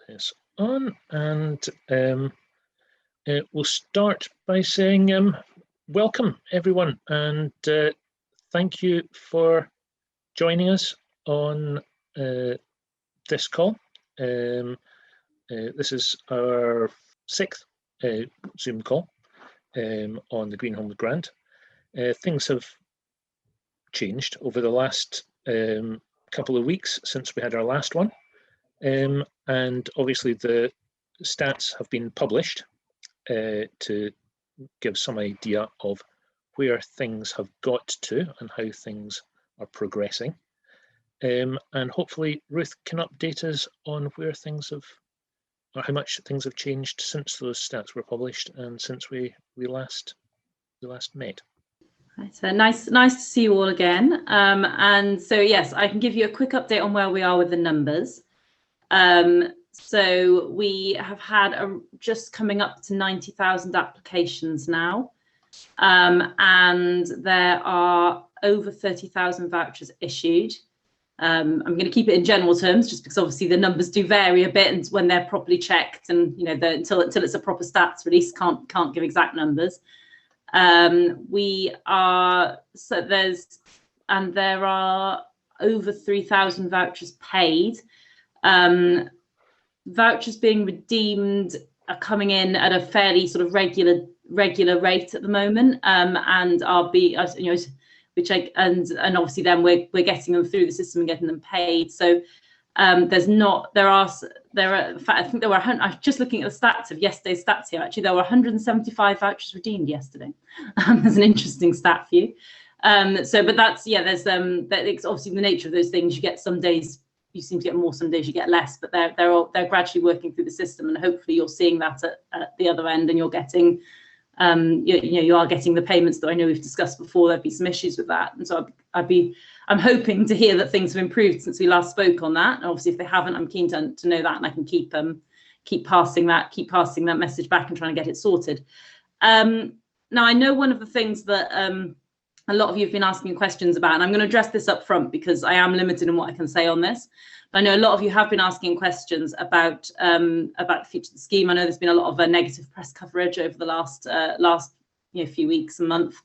is on, and we'll start by saying welcome everyone, and thank you for joining us on this call. This is our 6th Zoom call on the Green Homes Grant. Things have changed over the last couple of weeks since we had our last one, and obviously the stats have been published to give some idea of where things have got to and how things are progressing, and hopefully Ruth can update us on where things have, or how much things have changed since those stats were published and since we last met. So nice to see you all again. And so yes, I can give you a quick update on where we are with the numbers. So we have had just coming up to 90,000 applications now, and there are over 30,000 vouchers issued. I'm going to keep it in general terms, just because obviously the numbers do vary a bit, and when they're properly checked, and you know, until it's a proper stats release, can't give exact numbers. There are over 3,000 vouchers paid. Vouchers being redeemed are coming in at a fairly sort of regular rate at the moment, and are which obviously then we're getting them through the system and getting them paid. So in fact, I think there were, I was just looking at the stats of yesterday's stats here, actually there were 175 vouchers redeemed yesterday. There's an interesting stat for you. But that's, yeah, there's it's obviously the nature of those things. You get some days you seem to get more, some days you get less, but they're gradually working through the system, and hopefully you're seeing that at the other end, and you're getting you are getting the payments that I know we've discussed before. There'd be some issues with that, and so I'm hoping to hear that things have improved since we last spoke on that. And obviously, if they haven't, I'm keen to know that, and I can keep passing that message back and trying to get it sorted. Now, I know one of the things that a lot of you have been asking questions about, and I'm going to address this up front because I am limited in what I can say on this. But I know a lot of you have been asking questions about the future of the scheme. I know there's been a lot of negative press coverage over the last few weeks and month.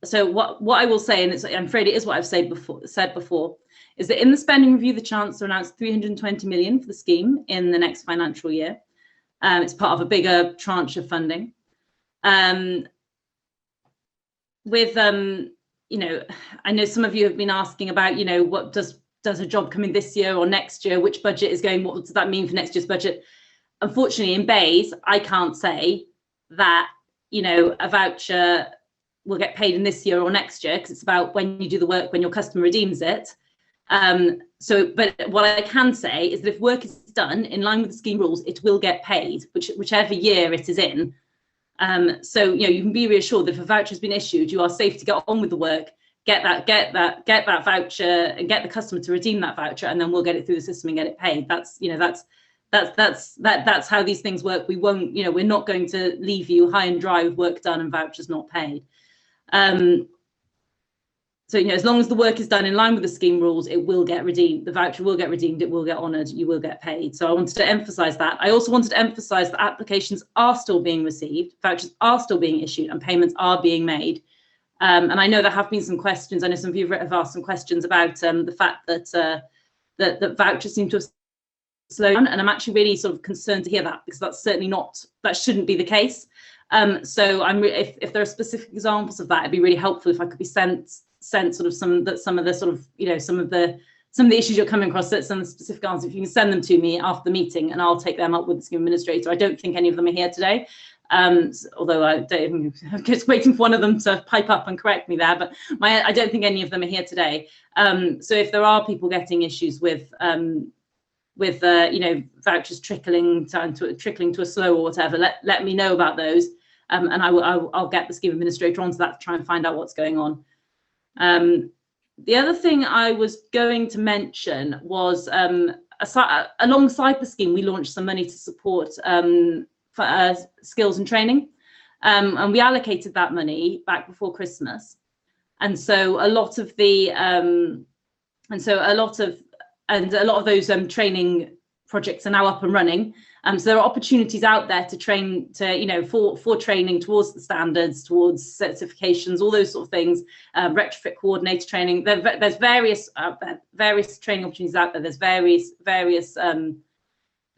So what I will say, and I'm afraid it is what I've said before, is that in the spending review, the Chancellor announced 320 million for the scheme in the next financial year. It's part of a bigger tranche of funding. I know some of you have been asking about, what does a job come in this year or next year? Which budget is going? What does that mean for next year's budget? Unfortunately, in BEIS, I can't say that, a voucher will get paid in this year or next year, because it's about when you do the work, when your customer redeems it. But what I can say is that if work is done in line with the scheme rules, it will get paid, whichever year it is in. So you can be reassured that if a voucher has been issued, you are safe to get on with the work, get that voucher, and get the customer to redeem that voucher, and then we'll get it through the system and get it paid. That's how these things work. We won't, we're not going to leave you high and dry with work done and vouchers not paid. So as long as the work is done in line with the scheme rules, it will get redeemed. The voucher will get redeemed. It will get honoured. You will get paid. So I wanted to emphasise that. I also wanted to emphasise that applications are still being received, vouchers are still being issued, and payments are being made. And I know there have been some questions. I know some of you have asked some questions about the fact that that vouchers seem to have slowed down, and I'm actually really sort of concerned to hear that, because that's certainly that shouldn't be the case. So if there are specific examples of that, it'd be really helpful if I could be sent sort of some of the issues you're coming across, some of the specific answers. If you can send them to me after the meeting, and I'll take them up with the scheme administrator. I don't think any of them are here today, although I'm just waiting for one of them to pipe up and correct me there. But I don't think any of them are here today. So if there are people getting issues with vouchers trickling to a slow or whatever, let me know about those, and I'll get the scheme administrator onto that to try and find out what's going on. The other thing I was going to mention was alongside the scheme, we launched some money to support skills and training, and we allocated that money back before Christmas, and so a lot of a lot of those training projects are now up and running. So there are opportunities out there to train, for training towards the standards, towards certifications, all those sort of things, retrofit coordinator training. There's various training opportunities out there. There's various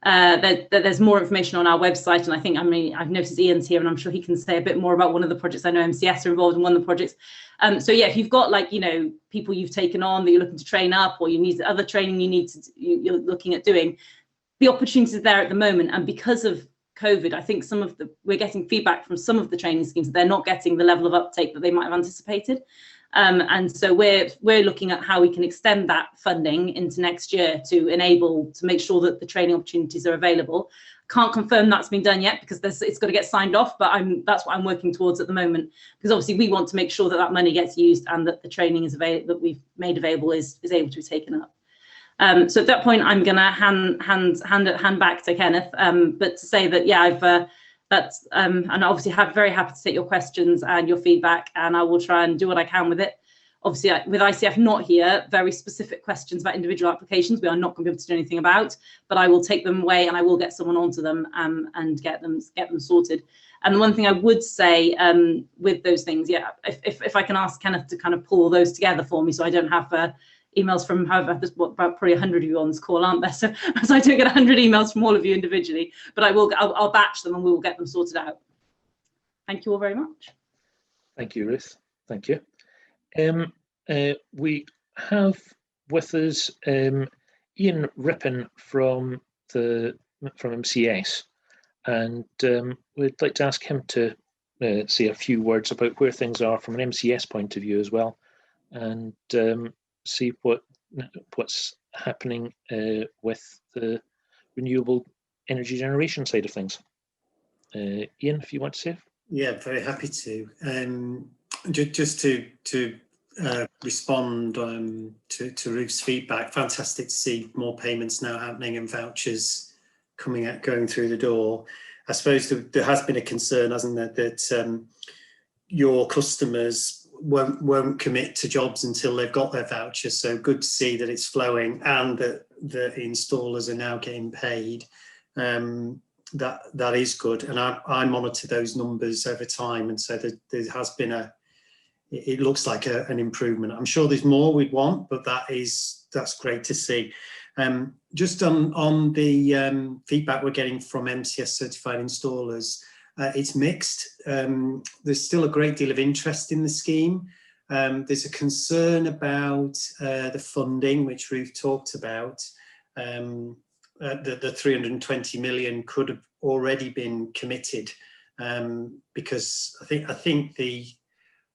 there's more information on our website, and I think, I've noticed Ian's here, and I'm sure he can say a bit more about one of the projects. I know MCS are involved in one of the projects. So yeah, if you've got people you've taken on that you're looking to train up, or you need other training you're looking at doing, the opportunities are there at the moment. And because of COVID, I think we're getting feedback from some of the training schemes that they're not getting the level of uptake that they might have anticipated. And so we're looking at how we can extend that funding into next year to make sure that the training opportunities are available. Can't confirm that's been done yet, because it's got to get signed off, but that's what I'm working towards at the moment, because obviously we want to make sure that money gets used and that the training that we've made available is able to be taken up. So at that point, I'm going to hand back to Kenneth. But to say that, yeah, and obviously very happy to take your questions and your feedback, and I will try and do what I can with it. Obviously, with ICF not here, very specific questions about individual applications we are not going to be able to do anything about, but I will take them away and I will get someone onto them and get them sorted. And the one thing I would say with those things, yeah, if I can ask Kenneth to kind of pull those together for me, so I don't have emails from there's about probably 100 of you on this call, aren't there? So I don't get 100 emails from all of you individually, but I'll batch them and we will get them sorted out. Thank you all very much. Thank you, Ruth. Thank you. We have with us Ian Rippon from MCS, and we'd like to ask him to say a few words about where things are from an MCS point of view as well, and see what's happening with the renewable energy generation side of things. Ian, if you want to say. Yeah, very happy to. Just to respond to Ruth's feedback. Fantastic to see more payments now happening and vouchers going through the door. I suppose there has been a concern, hasn't there, that your customers won't commit to jobs until they've got their vouchers. So good to see that it's flowing and that the installers are now getting paid. That is good, and I monitor those numbers over time, and so there has been it looks like an improvement. I'm sure there's more we'd want, but that's great to see. Just on the feedback we're getting from MCS certified installers, it's mixed. There's still a great deal of interest in the scheme. There's a concern about the funding, which Ruth talked about. The 320 million could have already been committed, because I think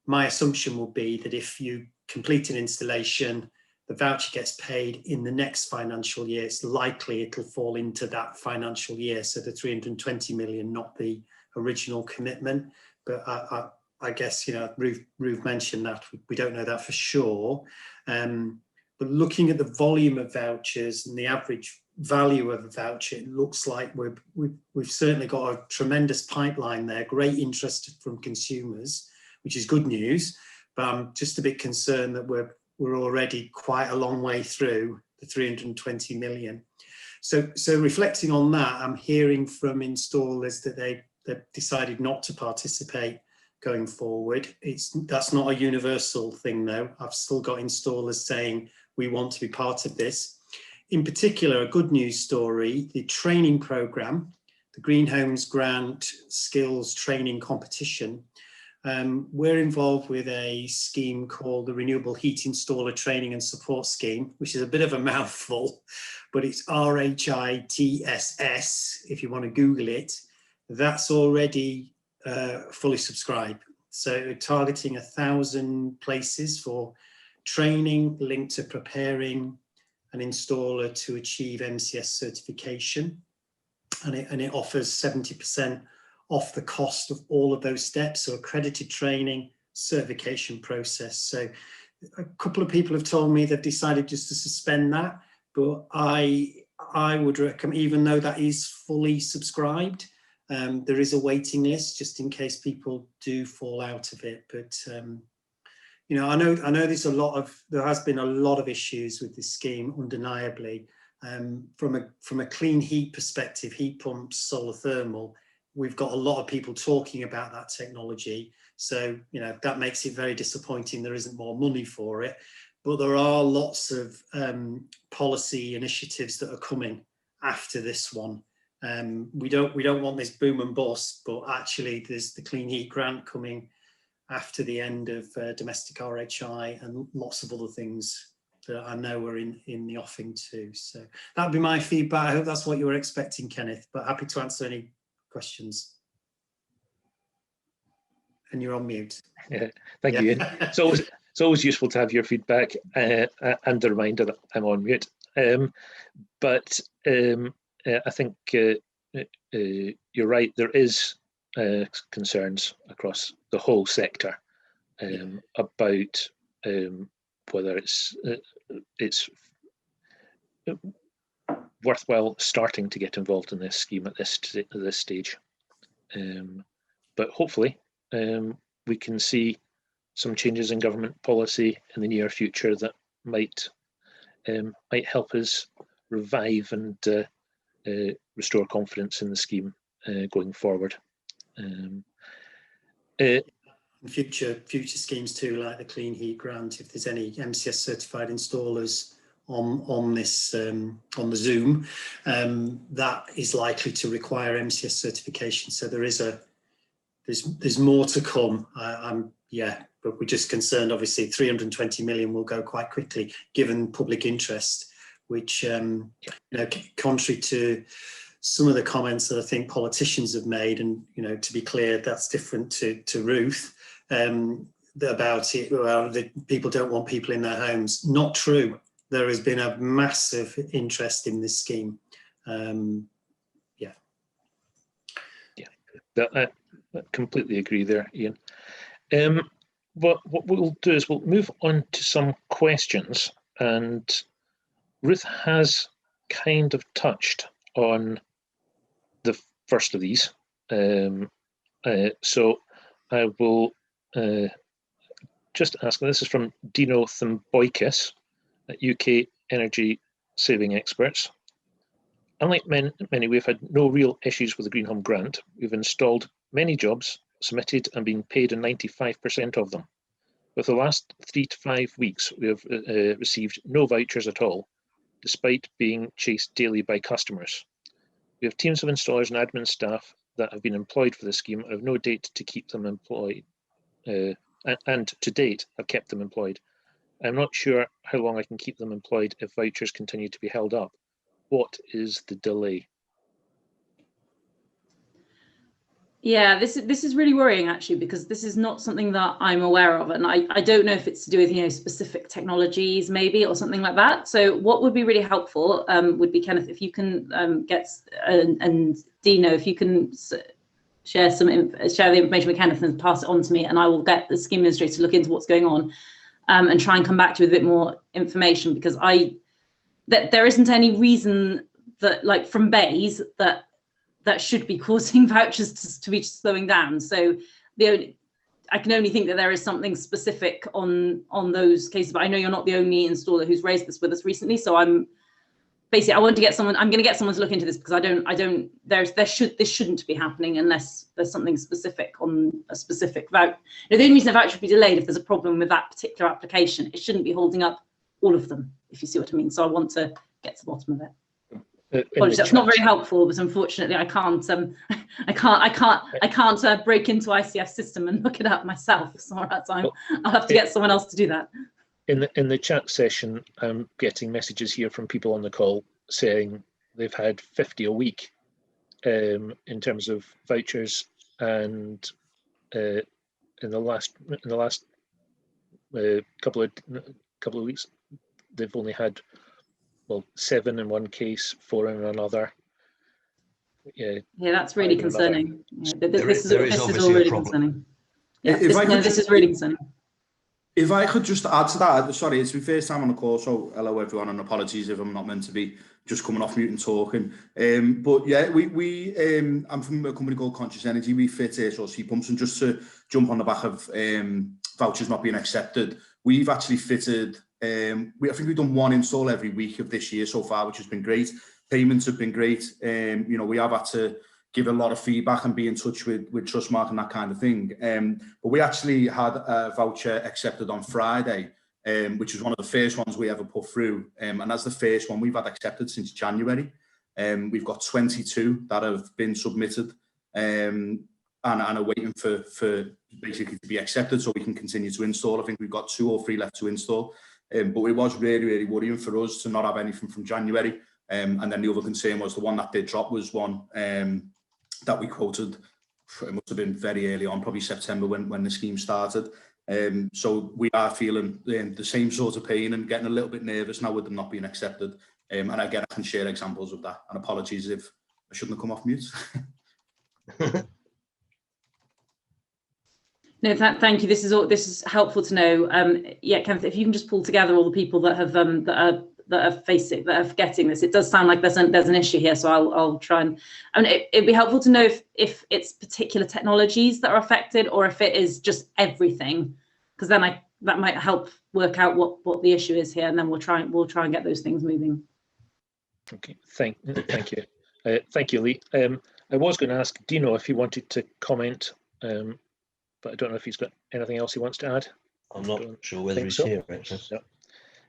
my assumption will be that if you complete an installation, the voucher gets paid in the next financial year, it's likely it'll fall into that financial year. So the 320 million, not the original commitment. But I guess, Ruth mentioned that we don't know that for sure. But looking at the volume of vouchers and the average value of a voucher, it looks like we've certainly got a tremendous pipeline there, great interest from consumers, which is good news. But I'm just a bit concerned that we're already quite a long way through the 320 million. So reflecting on that, I'm hearing from installers that they've decided not to participate going forward. That's not a universal thing though. I've still got installers saying we want to be part of this. In particular, a good news story, the training programme, the Green Homes Grant Skills Training Competition. We're involved with a scheme called the Renewable Heat Installer Training and Support Scheme, which is a bit of a mouthful, but it's RHITSS, if you want to Google it. That's already fully subscribed. So targeting 1,000 places for training linked to preparing an installer to achieve MCS certification. And it offers 70% off the cost of all of those steps. So accredited training, certification process. So a couple of people have told me they've decided just to suspend that, but I would recommend, even though that is fully subscribed, there is a waiting list just in case people do fall out of it. But you know, I know there has been a lot of issues with this scheme, undeniably. From a clean heat perspective, heat pumps, solar thermal, we've got a lot of people talking about that technology. So, you know, that makes it very disappointing there isn't more money for it. But there are lots of policy initiatives that are coming after this one. We don't want this boom and bust, but actually there's the Clean Heat Grant coming after the end of domestic RHI and lots of other things that I know are in the offing too. So that would be my feedback. I hope that's what you were expecting, Kenneth, but happy to answer any questions. And you're on mute. Yeah, thank you, Ian. It's always useful to have your feedback and a reminder that I'm on mute. But I think you're right. There is concerns across the whole sector about whether it's worthwhile starting to get involved in this scheme at this stage. But hopefully we can see some changes in government policy in the near future that might help us revive and restore confidence in the scheme going forward. Future schemes too, like the Clean Heat Grant, if there's any MCS certified installers on this on the Zoom, that is likely to require MCS certification. So there's more to come. But we're just concerned, obviously 320 million will go quite quickly given public interest, which you know, contrary to some of the comments that I think politicians have made, and you know, to be clear, that's different to Ruth about it. Well, people don't want people in their homes. Not true. There has been a massive interest in this scheme. I completely agree there, Ian. What we'll do is we'll move on to some questions, and Ruth has kind of touched on the first of these. So I will just ask, this is from Dino Themboikis at UK Energy Saving Experts. Unlike many, we've had no real issues with the Green Home Grant. We've installed many jobs, submitted and been paid in 95% of them. With the last 3 to 5 weeks, we have received no vouchers at all, despite being chased daily by customers. We have teams of installers and admin staff that have been employed for the scheme and have no date to keep them employed, and to date have kept them employed. I'm not sure how long I can keep them employed if vouchers continue to be held up. What is the delay? Yeah, this is really worrying actually, because this is not something that I'm aware of, and I don't know if it's to do with, you know, specific technologies maybe or something like that. So what would be really helpful would be, Kenneth, if you can and Dino, if you can share the information with Kenneth and pass it on to me, and I will get the scheme administrator to look into what's going on and try and come back to you with a bit more information, because there isn't any reason that, like, from BEIS that should be causing vouchers to be slowing down. So I can only think that there is something specific on those cases, but I know you're not the only installer who's raised this with us recently. So I'm going to get someone to look into this, because this shouldn't be happening unless there's something specific on a specific voucher. The only reason a voucher would be delayed if there's a problem with that particular application. It shouldn't be holding up all of them, if you see what I mean. So I want to get to the bottom of it. Apologies, that's not very helpful, but unfortunately I can't break into ICF system and look it up myself. So I'll have to get someone else to do that. In the chat session, I'm getting messages here from people on the call saying they've had 50 a week in terms of vouchers, and in the last couple of weeks they've only had, well, 7 in one case, 4 in another. Yeah, that's really concerning. Yeah, there is obviously really a problem. concerning. Yeah, this is really concerning. If I could just add to that, sorry, it's my first time on the call, so hello everyone, and apologies if I'm not meant to be just coming off mute and talking. But yeah, I'm from a company called Conscious Energy. We fit air source heat pumps, and just to jump on the back of vouchers not being accepted, we've actually fitted, I think we've done one install every week of this year so far, which has been great. Payments have been great. You know, we have had to give a lot of feedback and be in touch with Trustmark and that kind of thing. But we actually had a voucher accepted on Friday, which was one of the first ones we ever put through. And that's the first one we've had accepted since January. We've got 22 that have been submitted and are waiting for basically to be accepted so we can continue to install. I think we've got 2 or 3 left to install. But it was really, really worrying for us to not have anything from January. And then the other concern was the one that did drop was one that we quoted. It must have been very early on, probably September when the scheme started. So we are feeling the same sort of pain and getting a little bit nervous now with them not being accepted. And again, I can share examples of that. And apologies if I shouldn't have come off mute. No, thank you. This is helpful to know. Yeah, Kenneth, if you can just pull together all the people that have that are getting this. It does sound like there's an issue here, so I'll try and. I mean, it'd be helpful to know if it's particular technologies that are affected or if it is just everything, because then that might help work out what the issue is here, and then we'll try and get those things moving. Okay, thank you, thank you, Lee. I was going to ask Dino if he wanted to comment, but I don't know if he's got anything else he wants to add. I'm not sure whether he's here, actually.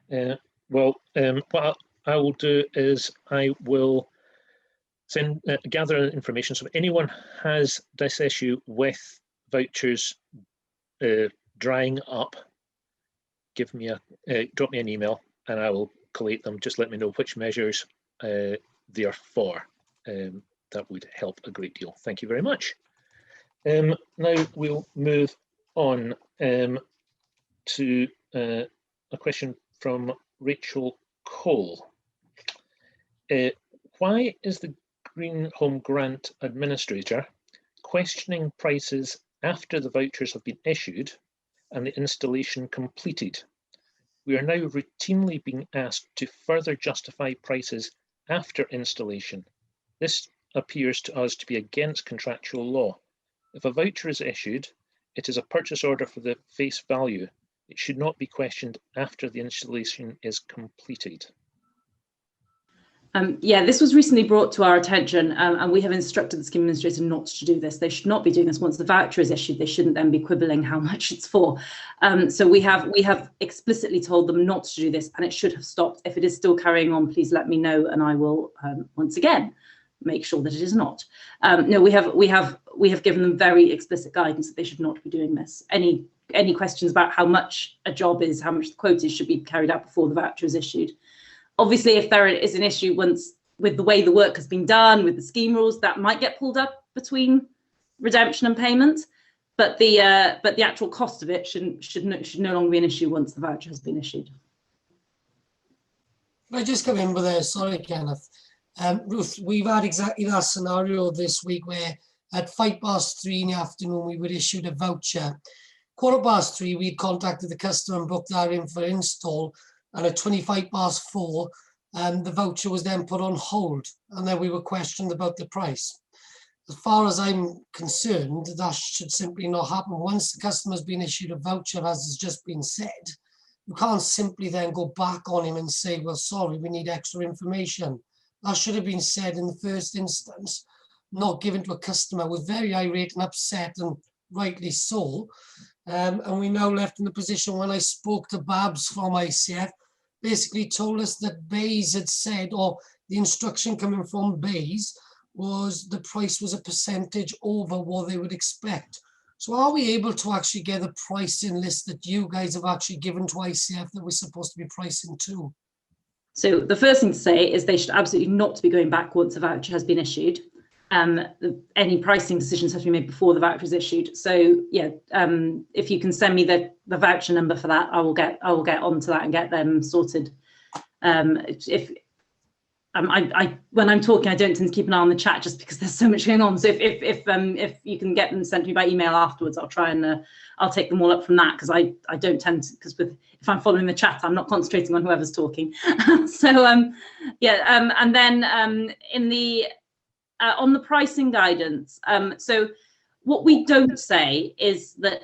No. Well, what I will do is I will gather information. So if anyone has this issue with vouchers drying up, drop me an email and I will collate them. Just let me know which measures they are for. That would help a great deal. Thank you very much. Now we'll move on to a question from Rachel Cole. Why is the Green Home Grant Administrator questioning prices after the vouchers have been issued and the installation completed? We are now routinely being asked to further justify prices after installation. This appears to us to be against contractual law. If a voucher is issued, it is a purchase order for the face value. It should not be questioned after the installation is completed. Yeah, this was recently brought to our attention, and we have instructed the scheme administrator not to do this. They should not be doing this once the voucher is issued. They shouldn't then be quibbling how much it's for. So we have explicitly told them not to do this, and it should have stopped. If it is still carrying on, please let me know, and I will once again make sure that it is not. No, we have given them very explicit guidance that they should not be doing this. Any questions about how much a job is, how much the quote is, should be carried out before the voucher is issued. Obviously, if there is an issue once with the way the work has been done, with the scheme rules, that might get pulled up between redemption and payment. But the actual cost of it should no longer be an issue once the voucher has been issued. Can I just come in with a sorry, Kenneth? Ruth, we've had exactly that scenario this week where at 3:05 in the afternoon we were issued a voucher. 3:15 we contacted the customer and booked that in for install, and at 4:25 the voucher was then put on hold, and then we were questioned about the price. As far as I'm concerned, that should simply not happen. Once the customer's been issued a voucher, as has just been said, you can't simply then go back on him and say, well, sorry, we need extra information. That should have been said in the first instance, not given to a customer who was very irate and upset, and rightly so. And we now left in the position when I spoke to Babs from ICF, basically told us that BEIS had said, or the instruction coming from BEIS was the price was a percentage over what they would expect. So are we able to actually get a pricing list that you guys have actually given to ICF that we're supposed to be pricing to? So the first thing to say is they should absolutely not be going back once a voucher has been issued. Any pricing decisions have to be made before the voucher is issued. So yeah, if you can send me the voucher number for that, I will get onto that and get them sorted. when I'm talking, I don't tend to keep an eye on the chat just because there's so much going on. So if you can get them sent to me by email afterwards, I'll try and I'll take them all up from that, because I don't tend to, because if I'm following the chat, I'm not concentrating on whoever's talking. So and then in the on the pricing guidance, so what we don't say is that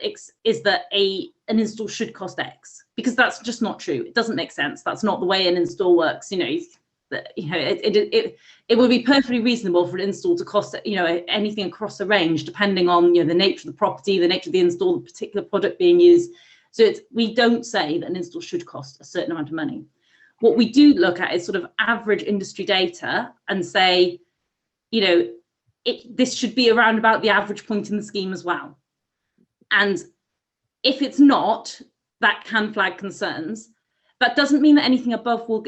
an install should cost X, because that's just not true. It doesn't make sense. That's not the way an install works. It would be perfectly reasonable for an install to cost anything across a range, depending on the nature of the property, the nature of the install, the particular product being used. So we don't say that an install should cost a certain amount of money. What we do look at is sort of average industry data and say, this should be around about the average point in the scheme as well. And if it's not, that can flag concerns. That doesn't mean that anything above will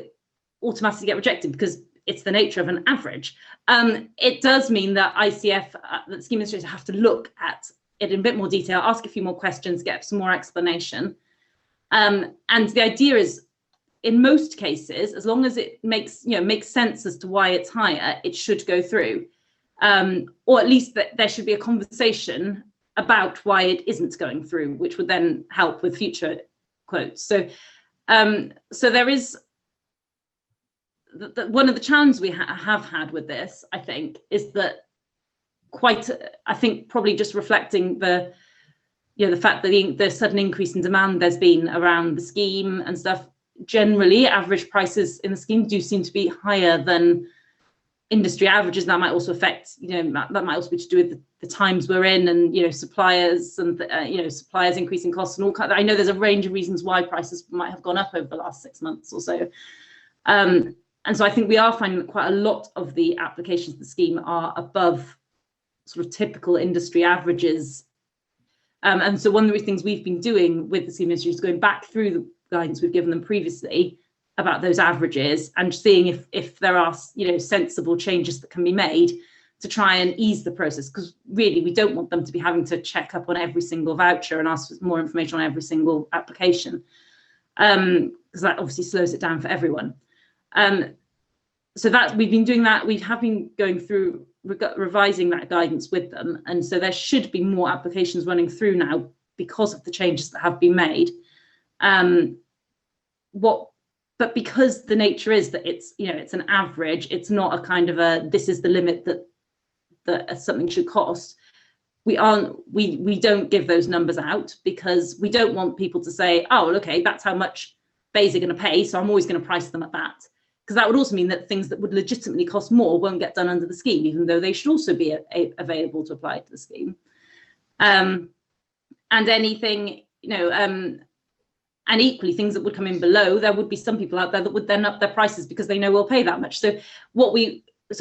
automatically get rejected, because it's the nature of an average. It does mean that ICF, that scheme administrators, have to look at it in a bit more detail, ask a few more questions, get some more explanation. And the idea is, in most cases, as long as it makes sense as to why it's higher, it should go through. Or at least that there should be a conversation about why it isn't going through, which would then help with future quotes. So there is one of the challenges we have had with this, I think, is that probably just reflecting the fact that the sudden increase in demand there's been around the scheme and stuff. Generally, average prices in the scheme do seem to be higher than industry averages. That might also affect, that might also be to do with the times we're in, and suppliers and suppliers increasing costs and all kinds. I know there's a range of reasons why prices might have gone up over the last 6 months or so. And so I think we are finding that quite a lot of the applications of the scheme are above sort of typical industry averages. And so one of the things we've been doing with the scheme industry is going back through the guidance we've given them previously about those averages and seeing if there are sensible changes that can be made to try and ease the process, because really we don't want them to be having to check up on every single voucher and ask for more information on every single application, because that obviously slows it down for everyone. So that we've been doing that. We have been going through revising that guidance with them, and so there should be more applications running through now because of the changes that have been made. But because the nature is that it's an average, it's not a kind of this is the limit that something should cost. We don't give those numbers out, because we don't want people to say, oh, okay, that's how much BEIS are going to pay, so I'm always going to price them at that. Because that would also mean that things that would legitimately cost more won't get done under the scheme, even though they should also be available to apply to the scheme. And anything, and equally things that would come in below, there would be some people out there that would then up their prices because they know we'll pay that much. So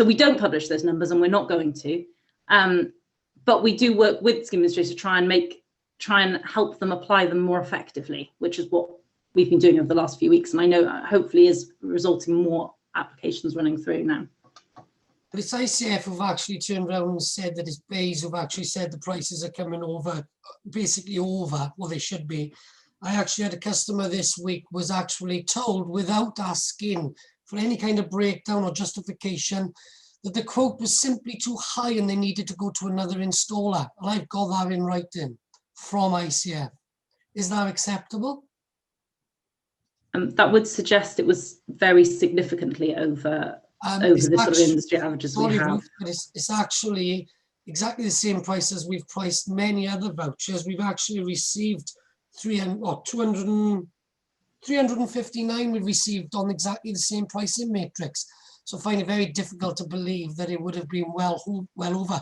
we don't publish those numbers, and we're not going to. But we do work with scheme administrators to try and help them apply them more effectively, which is what we've been doing over the last few weeks, and I know hopefully is resulting in more applications running through now. But it's ICF who've actually turned around and said that it's BEIS who've actually said the prices are coming over, basically over what they should be. I actually had a customer this week was actually told, without asking for any kind of breakdown or justification, that the quote was simply too high and they needed to go to another installer. And I've got that in writing from ICF. Is that acceptable? That would suggest it was very significantly over the sort of industry averages we have. But it's actually exactly the same price as we've priced many other vouchers. We've actually received 359 we've received on exactly the same pricing matrix. So I find it very difficult to believe that it would have been well over.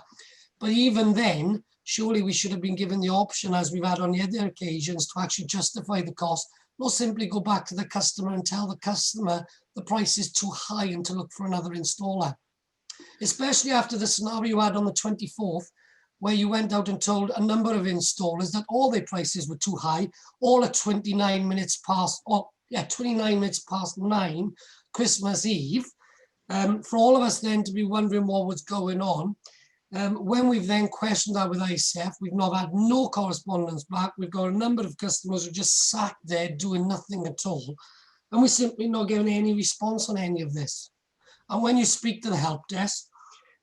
But even then, surely we should have been given the option, as we've had on the other occasions, to actually justify the cost, not simply go back to the customer and tell the customer the price is too high and to look for another installer. Especially after the scenario you had on the 24th, where you went out and told a number of installers that all their prices were too high, all at 29 minutes past 9, Christmas Eve, for all of us then to be wondering what was going on. When we've then questioned that with ICF, we've not had no correspondence back. We've got a number of customers who just sat there doing nothing at all. And we're simply not getting any response on any of this. And when you speak to the help desk,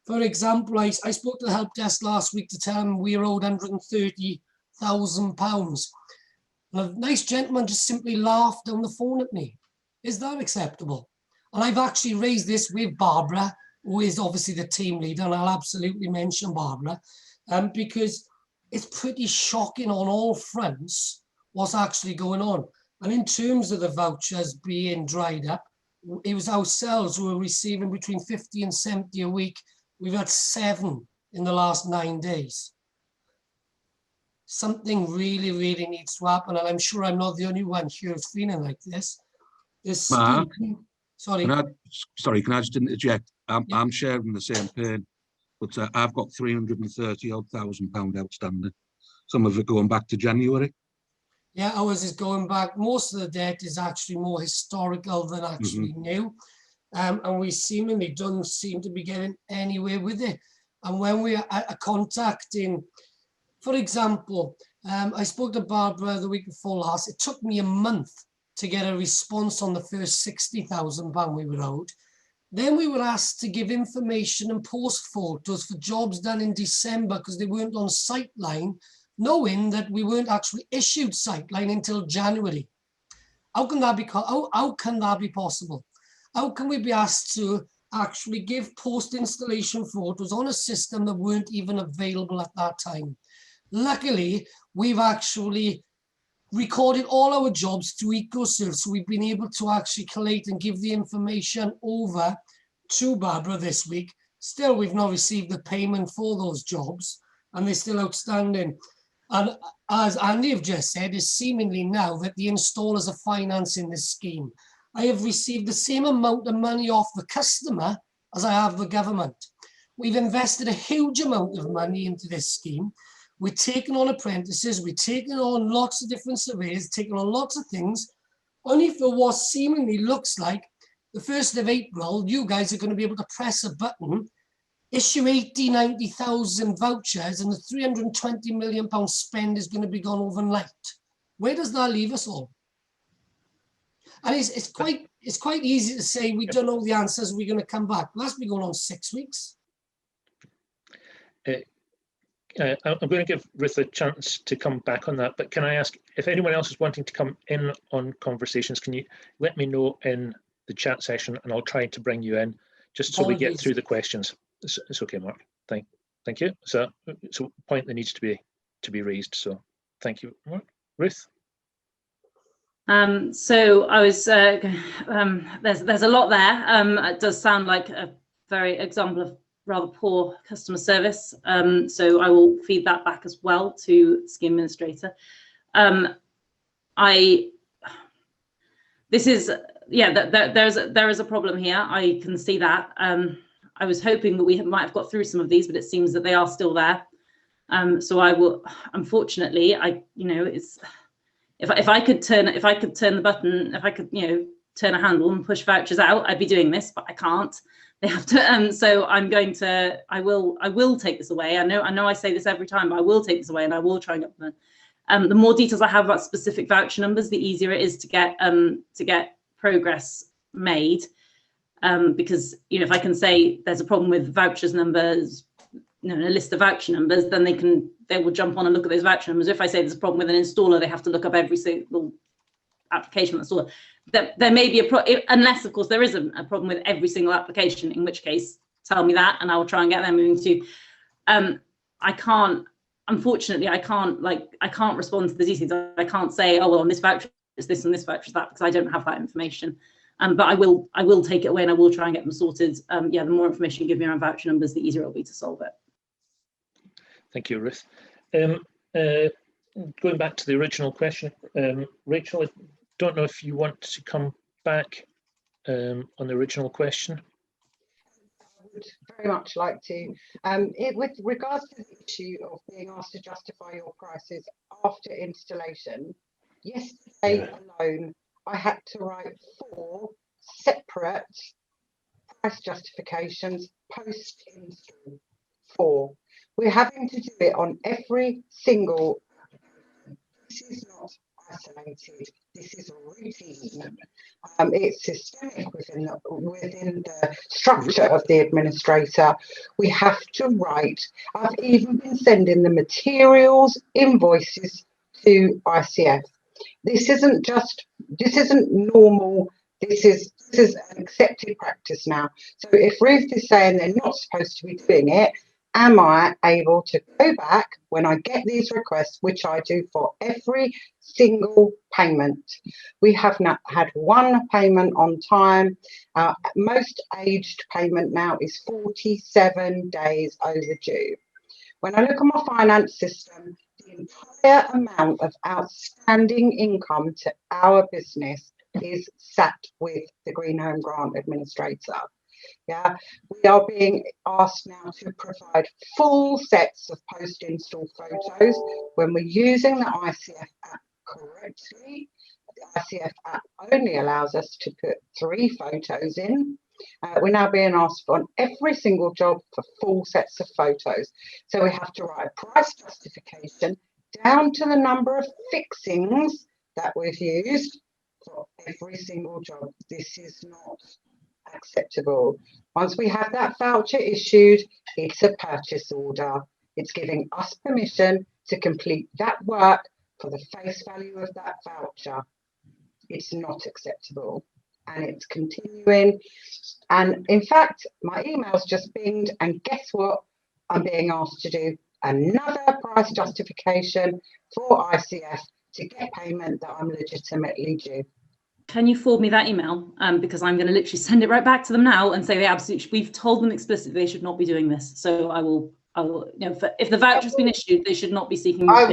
for example, I spoke to the help desk last week to tell them we were owed £130,000. And a nice gentleman just simply laughed down the phone at me. Is that acceptable? And I've actually raised this with Barbara, who is obviously the team leader, and I'll absolutely mention Barbara, because it's pretty shocking on all fronts what's actually going on. And in terms of the vouchers being dried up, it was ourselves who were receiving between 50 and 70 a week. We've had 7 in the last 9 days. Something really, really needs to happen, and I'm sure I'm not the only one here who's feeling like this. Mark, sorry. can I just interject? I'm sharing the same pain, but I've got £330,000 outstanding. Some of it going back to January. Yeah, ours is going back. Most of the debt is actually more historical than actually new. And we seemingly don't seem to be getting anywhere with it. And when we are contacting, for example, I spoke to Barbara the week before last. It took me a month to get a response on the first £60,000 we were owed. Then we were asked to give information and post photos for jobs done in December because they weren't on Sightline, knowing that we weren't actually issued Sightline until January. How can that be? How can that be possible? How can we be asked to actually give post-installation photos on a system that weren't even available at that time? Luckily, we've actually recorded all our jobs to EcoServe, so we've been able to actually collate and give the information over to Barbara this week. Still, we've not received the payment for those jobs, and they're still outstanding. And as Andy have just said, it's seemingly now that the installers are financing this scheme. I have received the same amount of money off the customer as I have the government. We've invested a huge amount of money into this scheme. We're taking on apprentices, we're taking on lots of different surveys, taking on lots of things, only for what seemingly looks like the 1st of April, you guys are going to be able to press a button, issue 80, 90,000 vouchers, and the £320 million spend is going to be gone overnight. Where does that leave us all? And it's quite easy to say we don't know the answers, we're going to come back. That's been going on 6 weeks. I'm going to give Ruth a chance to come back on that, but can I ask if anyone else is wanting to come in on conversations, can you let me know in the chat session and I'll try to bring you in just so we get through the questions. It's okay, Mark. Thank you. So it's a point that needs to be raised. So thank you, Mark. Ruth. So I was there's a lot there. It does sound like a very example of rather poor customer service. So I will feed that back as well to the scheme administrator. There is a problem here. I can see that. I was hoping that we might have got through some of these, but it seems that they are still there. So I will, unfortunately, it's if I could turn the button, if I could, turn a handle and push vouchers out, I'd be doing this, but I can't. They have to. So I'm going to. I will take this away. I know I say this every time, but I will take this away, and I will try and get them. The more details I have about specific voucher numbers, the easier it is to get progress made. Because if I can say there's a problem with vouchers numbers, a list of voucher numbers, then they will jump on and look at those voucher numbers. If I say there's a problem with an installer, they have to look up every single application installer. There may be unless of course there is a problem with every single application, in which case tell me that and I will try and get them moving too. Unfortunately I can't respond to the details. I can't say, oh well, on this voucher is this and this voucher is that, because I don't have that information. But I will take it away and I will try and get them sorted. The more information you give me around voucher numbers, the easier it'll be to solve it. Thank you, Ruth. Going back to the original question, Rachel, I don't know if you want to come back on the original question. I would very much like to. With regards to the issue of being asked to justify your prices after installation, yesterday alone, I had to write 4 separate price justifications post-install. 4. We're having to do it on every single. This is not isolated. This is routine. It's systemic within the structure of the administrator. We have to write. I've even been sending the materials, invoices to ICF. This isn't normal. This is an accepted practice now. So if Ruth is saying they're not supposed to be doing it, am I able to go back when I get these requests, which I do for every single payment? We have not had one payment on time. Most aged payment now is 47 days overdue. When I look at my finance system, the entire amount of outstanding income to our business is sat with the Green Home Grant Administrator. Yeah, we are being asked now to provide full sets of post-install photos when we're using the ICF app correctly. The ICF app only allows us to put 3 photos in. We're now being asked on every single job for full sets of photos. So we have to write a price justification down to the number of fixings that we've used for every single job. This is not acceptable. Once we have that voucher issued, it's a purchase order. It's giving us permission to complete that work for the face value of that voucher. It's not acceptable, and it's continuing. And in fact, my email's just pinged, and guess what? I'm being asked to do another price justification for ICF to get payment that I'm legitimately due. Can you forward me that email? Because I'm going to literally send it right back to them now and say they absolutely, we've told them explicitly they should not be doing this. So I will, you know, if the voucher's been issued, they should not be seeking. I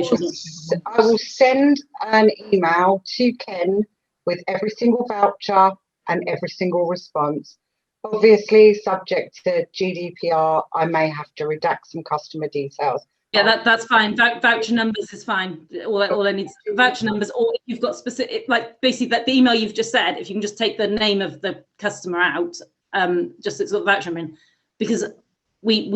will send an email to Ken with every single voucher and every single response. Obviously, subject to GDPR, I may have to redact some customer details. Yeah, that's fine. Voucher numbers is fine. All I need is voucher numbers, or if you've got specific, like basically that the email you've just said, if you can just take the name of the customer out, just it's got voucher in, because we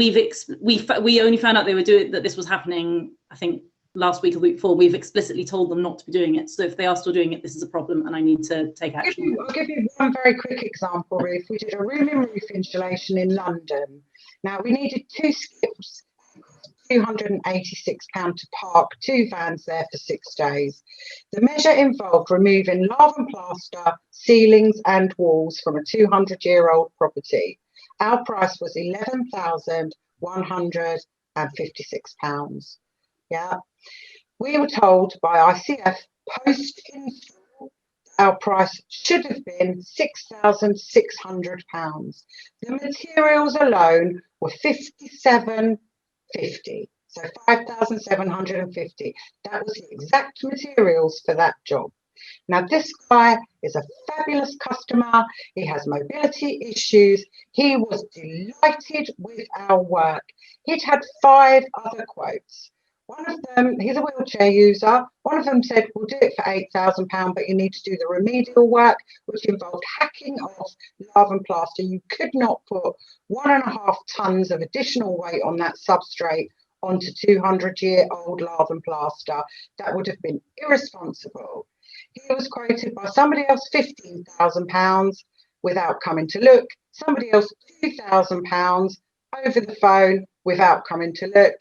only found out they were doing that. This was happening, I think, last week or week before. We've explicitly told them not to be doing it. So if they are still doing it, this is a problem, and I need to take action. I'll give you one very quick example, Ruth. We did a room in roof insulation in London. Now we needed 2 skips. £286 to park 2 vans there for 6 days. The measure involved removing lava and plaster, ceilings and walls from a 200-year-old property. Our price was £11,156. Yeah, we were told by ICF post-install our price should have been £6,600. The materials alone were £57.50, so 5,750. That was the exact materials for that job. Now, this guy is a fabulous customer. He has mobility issues. He was delighted with our work. He'd had 5 other quotes. One of them, he's a wheelchair user. One of them said, we'll do it for £8,000, but you need to do the remedial work, which involved hacking off lava and plaster. You could not put 1.5 tons of additional weight on that substrate onto 200-year-old lava and plaster. That would have been irresponsible. He was quoted by somebody else £15,000 without coming to look, somebody else £2,000 over the phone without coming to look.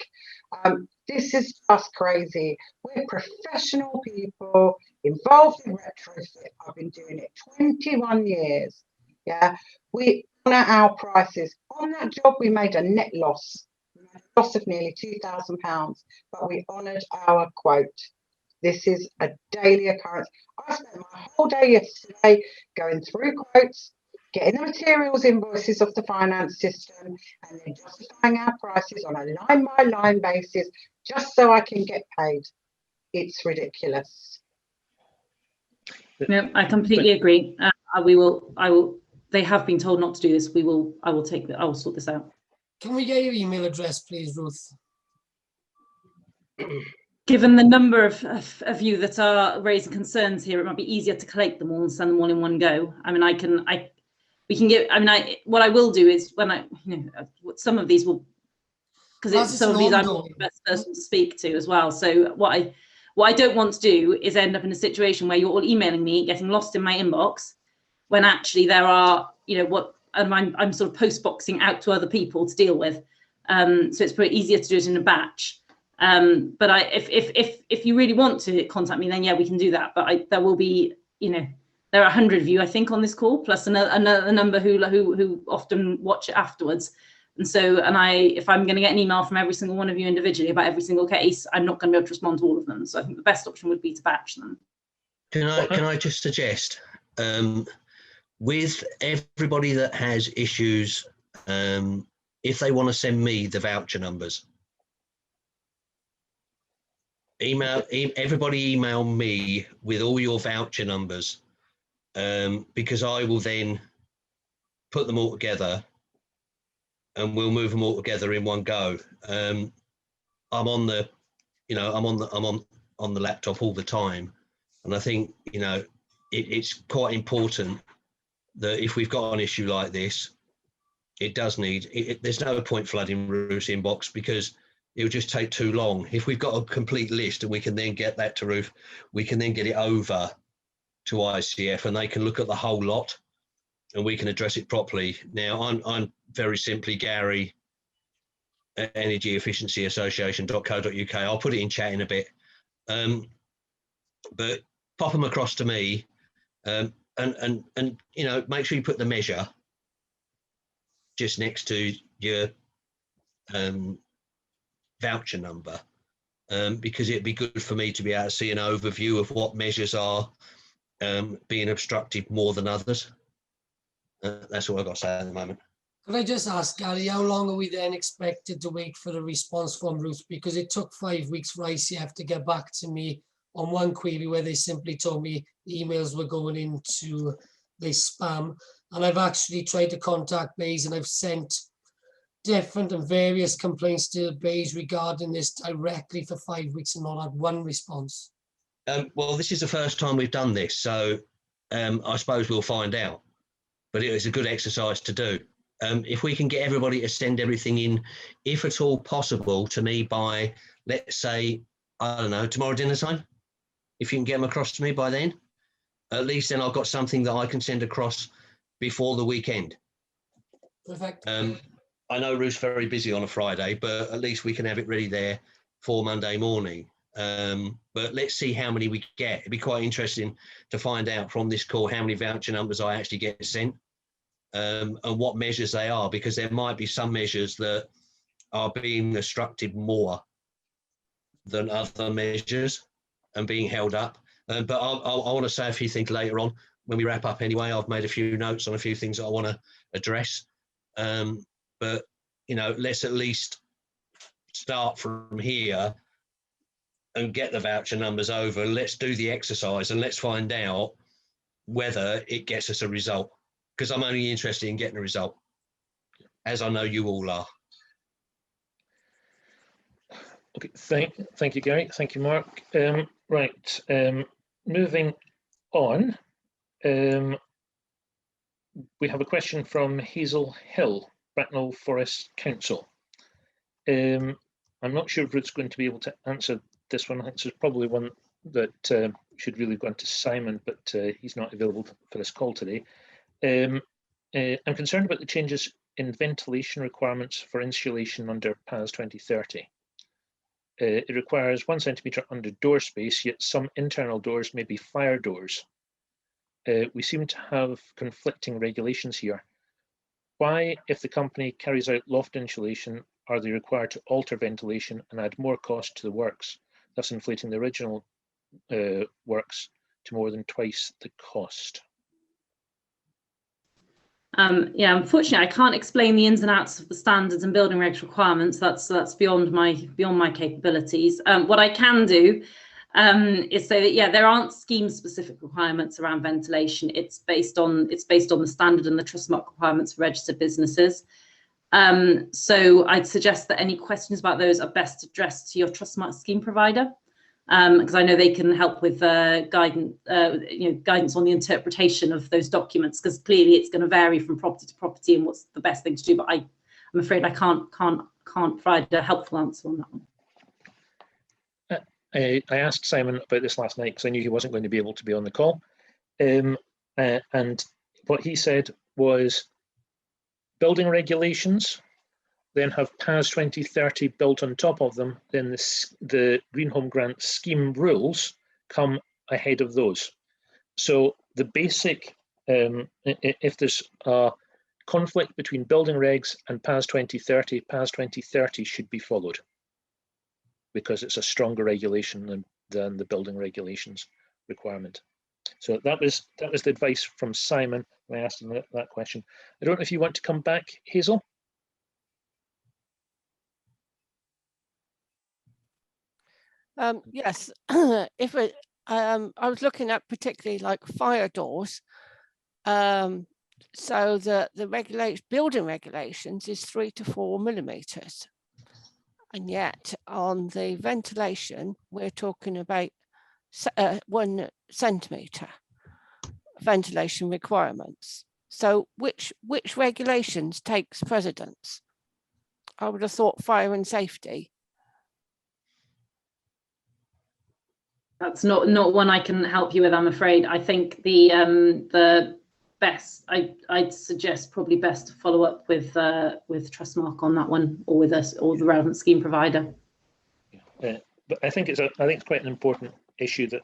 This is just crazy. We're professional people involved in retrofit. I've been doing it 21 years. Yeah, we honour our prices. On that job, we made a net loss. We made a loss of nearly £2,000, but we honoured our quote. This is a daily occurrence. I spent my whole day yesterday going through quotes, getting the materials invoices off the finance system, and then justifying our prices on a line-by-line basis, just so I can get paid. It's ridiculous. No, I completely agree. I will. They have been told not to do this. I will sort this out. Can we get your email address, please, Ruth? Given the number of you that are raising concerns here, it might be easier to collate them all and send them all in one go. I mean, what I will do is when some of these will, because some of these I'm not the best person to speak to as well. So what What I don't want to do is end up in a situation where you're all emailing me, getting lost in my inbox, when actually there are, I'm sort of post boxing out to other people to deal with. So it's pretty easier to do it in a batch. But if you really want to contact me, then yeah, we can do that. But there will be, there are 100 of you, I think, on this call, plus another number who often watch it afterwards. And so, if I'm going to get an email from every single one of you individually about every single case, I'm not going to be able to respond to all of them. So I think the best option would be to batch them. Can I just suggest, with everybody that has issues, if they want to send me the voucher numbers, everybody email me with all your voucher numbers, because I will then put them all together and we'll move them all together in one go. I'm on the, I'm on the laptop all the time, and I think it's quite important that if we've got an issue like this, it does need. There's no point flooding Ruth's inbox, because it'll just take too long. If we've got a complete list and we can then get that to Ruth, we can then get it over to ICF and they can look at the whole lot and we can address it properly. Now, I'm very simply Gary, Energy Efficiency Association.co.uk. I'll put it in chat in a bit, but pop them across to me, and make sure you put the measure just next to your voucher number, because it'd be good for me to be able to see an overview of what measures are being obstructed more than others. That's all I've got to say at the moment. Could I just ask, Gary, how long are we then expected to wait for a response from Ruth? Because it took 5 weeks for ICF to get back to me on one query where they simply told me emails were going into the spam. And I've actually tried to contact BEIS, and I've sent different and various complaints to BEIS regarding this directly for 5 weeks and not had one response. Well, this is the first time we've done this, so I suppose we'll find out. But it was a good exercise to do. If we can get everybody to send everything in, if at all possible, to me by, let's say, I don't know, tomorrow dinner time, if you can get them across to me by then, at least then I've got something that I can send across before the weekend. Perfect. I know Ruth's very busy on a Friday, but at least we can have it ready there for Monday morning. But let's see how many we get. It'd be quite interesting to find out from this call how many voucher numbers I actually get sent, and what measures they are, because there might be some measures that are being obstructed more than other measures and being held up. But I want to say a few things later on when we wrap up anyway. I've made a few notes on a few things that I want to address. But, let's at least start from here and get the voucher numbers over. Let's do the exercise and let's find out whether it gets us a result, because I'm only interested in getting a result, as I know you all are. Okay, thank you, Gary. Thank you, Mark. Right, moving on. We have a question from Hazel Hill, Bracknell Forest Council. I'm not sure if Ruth's going to be able to answer this one. This is probably one that should really go on to Simon, but he's not available for this call today. I'm concerned about the changes in ventilation requirements for insulation under PAS 2030. It requires 1 centimetre under door space, yet some internal doors may be fire doors. We seem to have conflicting regulations here. Why, if the company carries out loft insulation, are they required to alter ventilation and add more cost to the works, thus inflating the original works to more than twice the cost? Yeah, unfortunately, I can't explain the ins and outs of the standards and building regs requirements. That's beyond my capabilities. What I can do is say that, yeah, there aren't scheme-specific requirements around ventilation. It's based on the standard and the trust mark requirements for registered businesses. So I'd suggest that any questions about those are best addressed to your trust mark scheme provider, because I know they can help with guidance on the interpretation of those documents, because clearly it's going to vary from property to property and what's the best thing to do. But I'm afraid I can't provide a helpful answer on that one. I asked Simon about this last night because I knew he wasn't going to be able to be on the call. And what he said was building regulations, then have PAS 2030 built on top of them, then the Green Home Grant scheme rules come ahead of those. So the basic, if there's a conflict between building regs and PAS 2030, PAS 2030 should be followed because it's a stronger regulation than the building regulations requirement. So that was the advice from Simon when I asked him that question. I don't know if you want to come back, Hazel. Yes, if it, I was looking at particularly like fire doors. So the building regulations is 3 to 4 millimeters. And yet on the ventilation, we're talking about 1 centimeter ventilation requirements. So which regulations takes precedence? I would have thought fire and safety. That's not one I can help you with, I'm afraid. I think the best, I'd suggest probably best to follow up with Trustmark on that one, or with us, or the relevant scheme provider. But I think it's quite an important issue that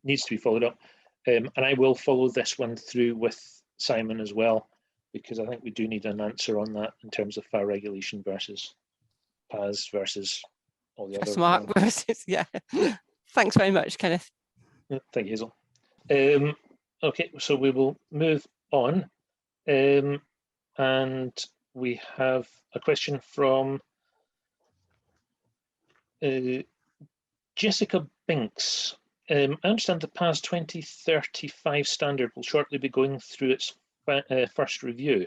needs to be followed up, and I will follow this one through with Simon as well, because I think we do need an answer on that in terms of fire regulation versus PAS versus all the other. Trustmark versus, yeah. Thanks very much, Kenneth. Thank you, Hazel. Okay, so we will move on, and we have a question from Jessica Binks. I understand the PAS 2035 standard will shortly be going through its first review.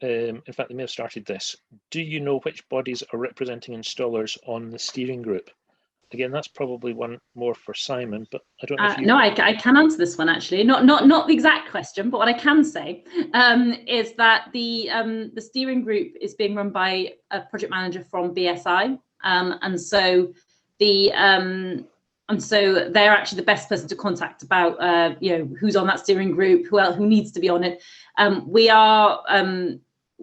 In fact, they may have started this. Do you know which bodies are representing installers on the steering group? Again, that's probably one more for Simon, but I don't know if you... No, I can answer this one actually. Not the exact question, but what I can say is that the steering group is being run by a project manager from BSI, and so they're actually the best person to contact about who's on that steering group, who needs to be on it.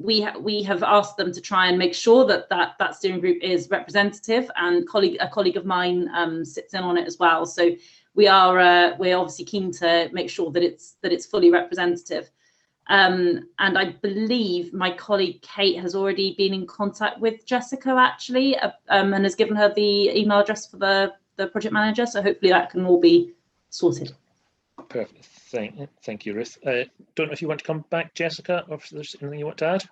We have asked them to try and make sure that steering group is representative, and a colleague of mine sits in on it as well. So we're obviously keen to make sure that it's fully representative. And I believe my colleague Kate has already been in contact with Jessica actually, and has given her the email address for the project manager. So hopefully that can all be sorted. Perfect. Thank you, Ruth. Don't know if you want to come back, Jessica, or if there's anything you want to add.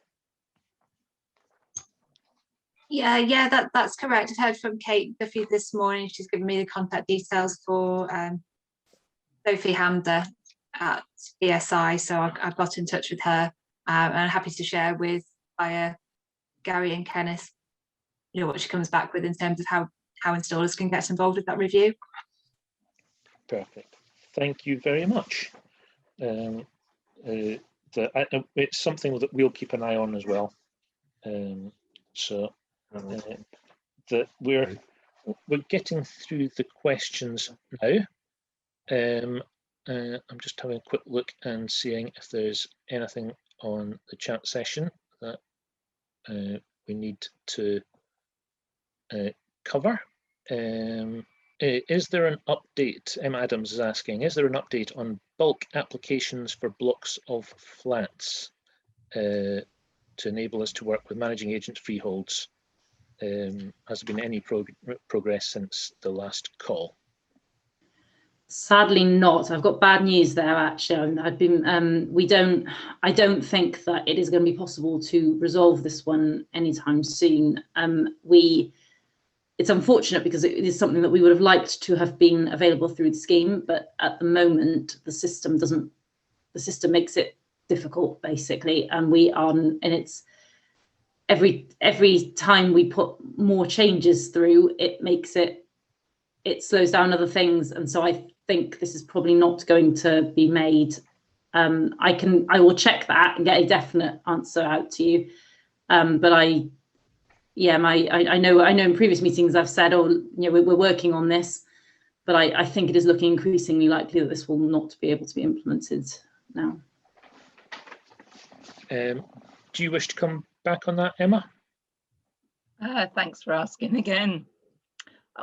Yeah, that's correct. I heard from Kate Duffy this morning. She's given me the contact details for Sophie Hamder at BSI, so I got in touch with her, and I'm happy to share with Gary and Kenneth, what she comes back with in terms of how installers can get involved with that review. Perfect. Thank you very much. It's something that we'll keep an eye on as well. That we're getting through the questions now. I'm just having a quick look and seeing if there's anything on the chat session that we need to cover. Is there an update? Emma Adams is asking, is there an update on bulk applications for blocks of flats to enable us to work with managing agents freeholds? Has there been any progress since the last call? Sadly not. I've got bad news there actually. I don't think that it is going to be possible to resolve this one anytime soon. It's unfortunate because it is something that we would have liked to have been available through the scheme, but at the moment the system makes it difficult basically, and it's every time we put more changes through, it slows down other things, and so I think this is probably not going to be made. I will check that and get a definite answer out to you, but yeah, I know in previous meetings I've said, oh, you know, we're working on this, but I think it is looking increasingly likely that this will not be able to be implemented now. Do you wish to come back on that, Emma? Thanks for asking again.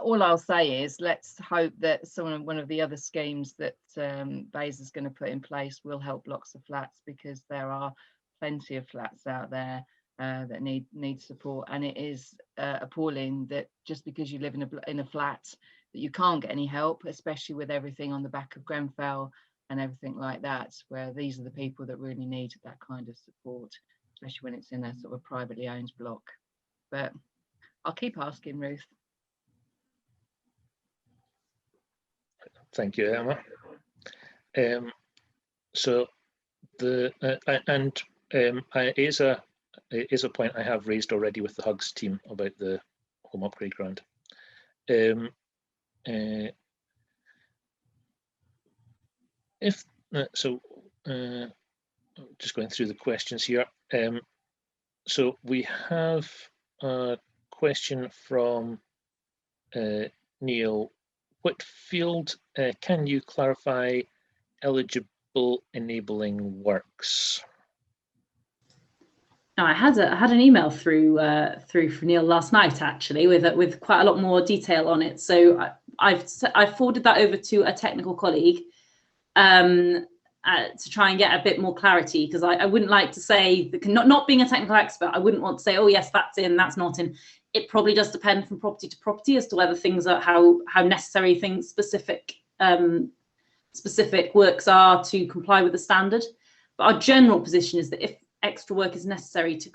All I'll say is let's hope that one of the other schemes that BEIS is going to put in place will help blocks of flats, because there are plenty of flats out there that need support, and it is appalling that just because you live in a flat that you can't get any help, especially with everything on the back of Grenfell and everything like that, where these are the people that really need that kind of support, especially when it's in a sort of privately owned block. But I'll keep asking, Ruth. Thank you, Emma. So it is a point I have raised already with the Hugs team about the home upgrade grant. Just going through the questions here. So we have a question from Neil Whitfield. Can you clarify eligible enabling works? Now, I had an email through from Neil last night, actually, with quite a lot more detail on it. So I've forwarded that over to a technical colleague to try and get a bit more clarity, because I wouldn't like to say, not being a technical expert, I wouldn't want to say, oh yes, that's in, that's not in. It probably does depend from property to property as to whether things are how necessary things specific works are to comply with the standard. But our general position is that if extra work is necessary to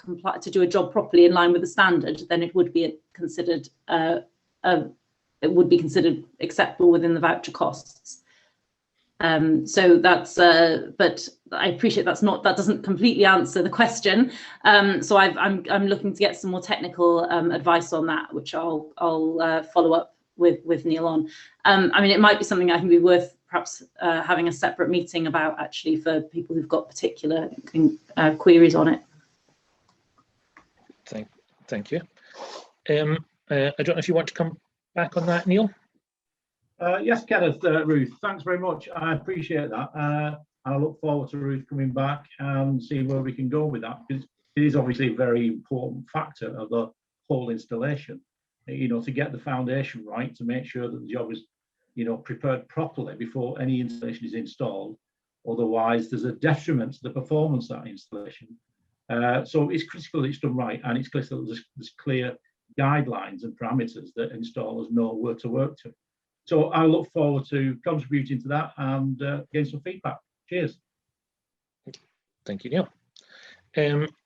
do a job properly in line with the standard, then it would be considered acceptable within the voucher costs. So that's but I appreciate that doesn't completely answer the question. So I'm looking to get some more technical advice on that, which I'll follow up with Neil on. I mean, it might be something I think would be worth perhaps having a separate meeting about, actually, for people who've got particular queries on it. Thank you. I don't know if you want to come back on that, Neil. Yes, Kenneth, Ruth, thanks very much. I appreciate that. I look forward to Ruth coming back and see where we can go with that, because it is obviously a very important factor of the whole installation. You know, to get the foundation right, to make sure that the job is, you know, prepared properly before any installation is installed. Otherwise, there's a detriment to the performance of that installation. So it's critical that it's done right, and it's critical that there's clear guidelines and parameters that installers know where to work to. So I look forward to contributing to that and getting some feedback. Cheers. Thank you, Neil.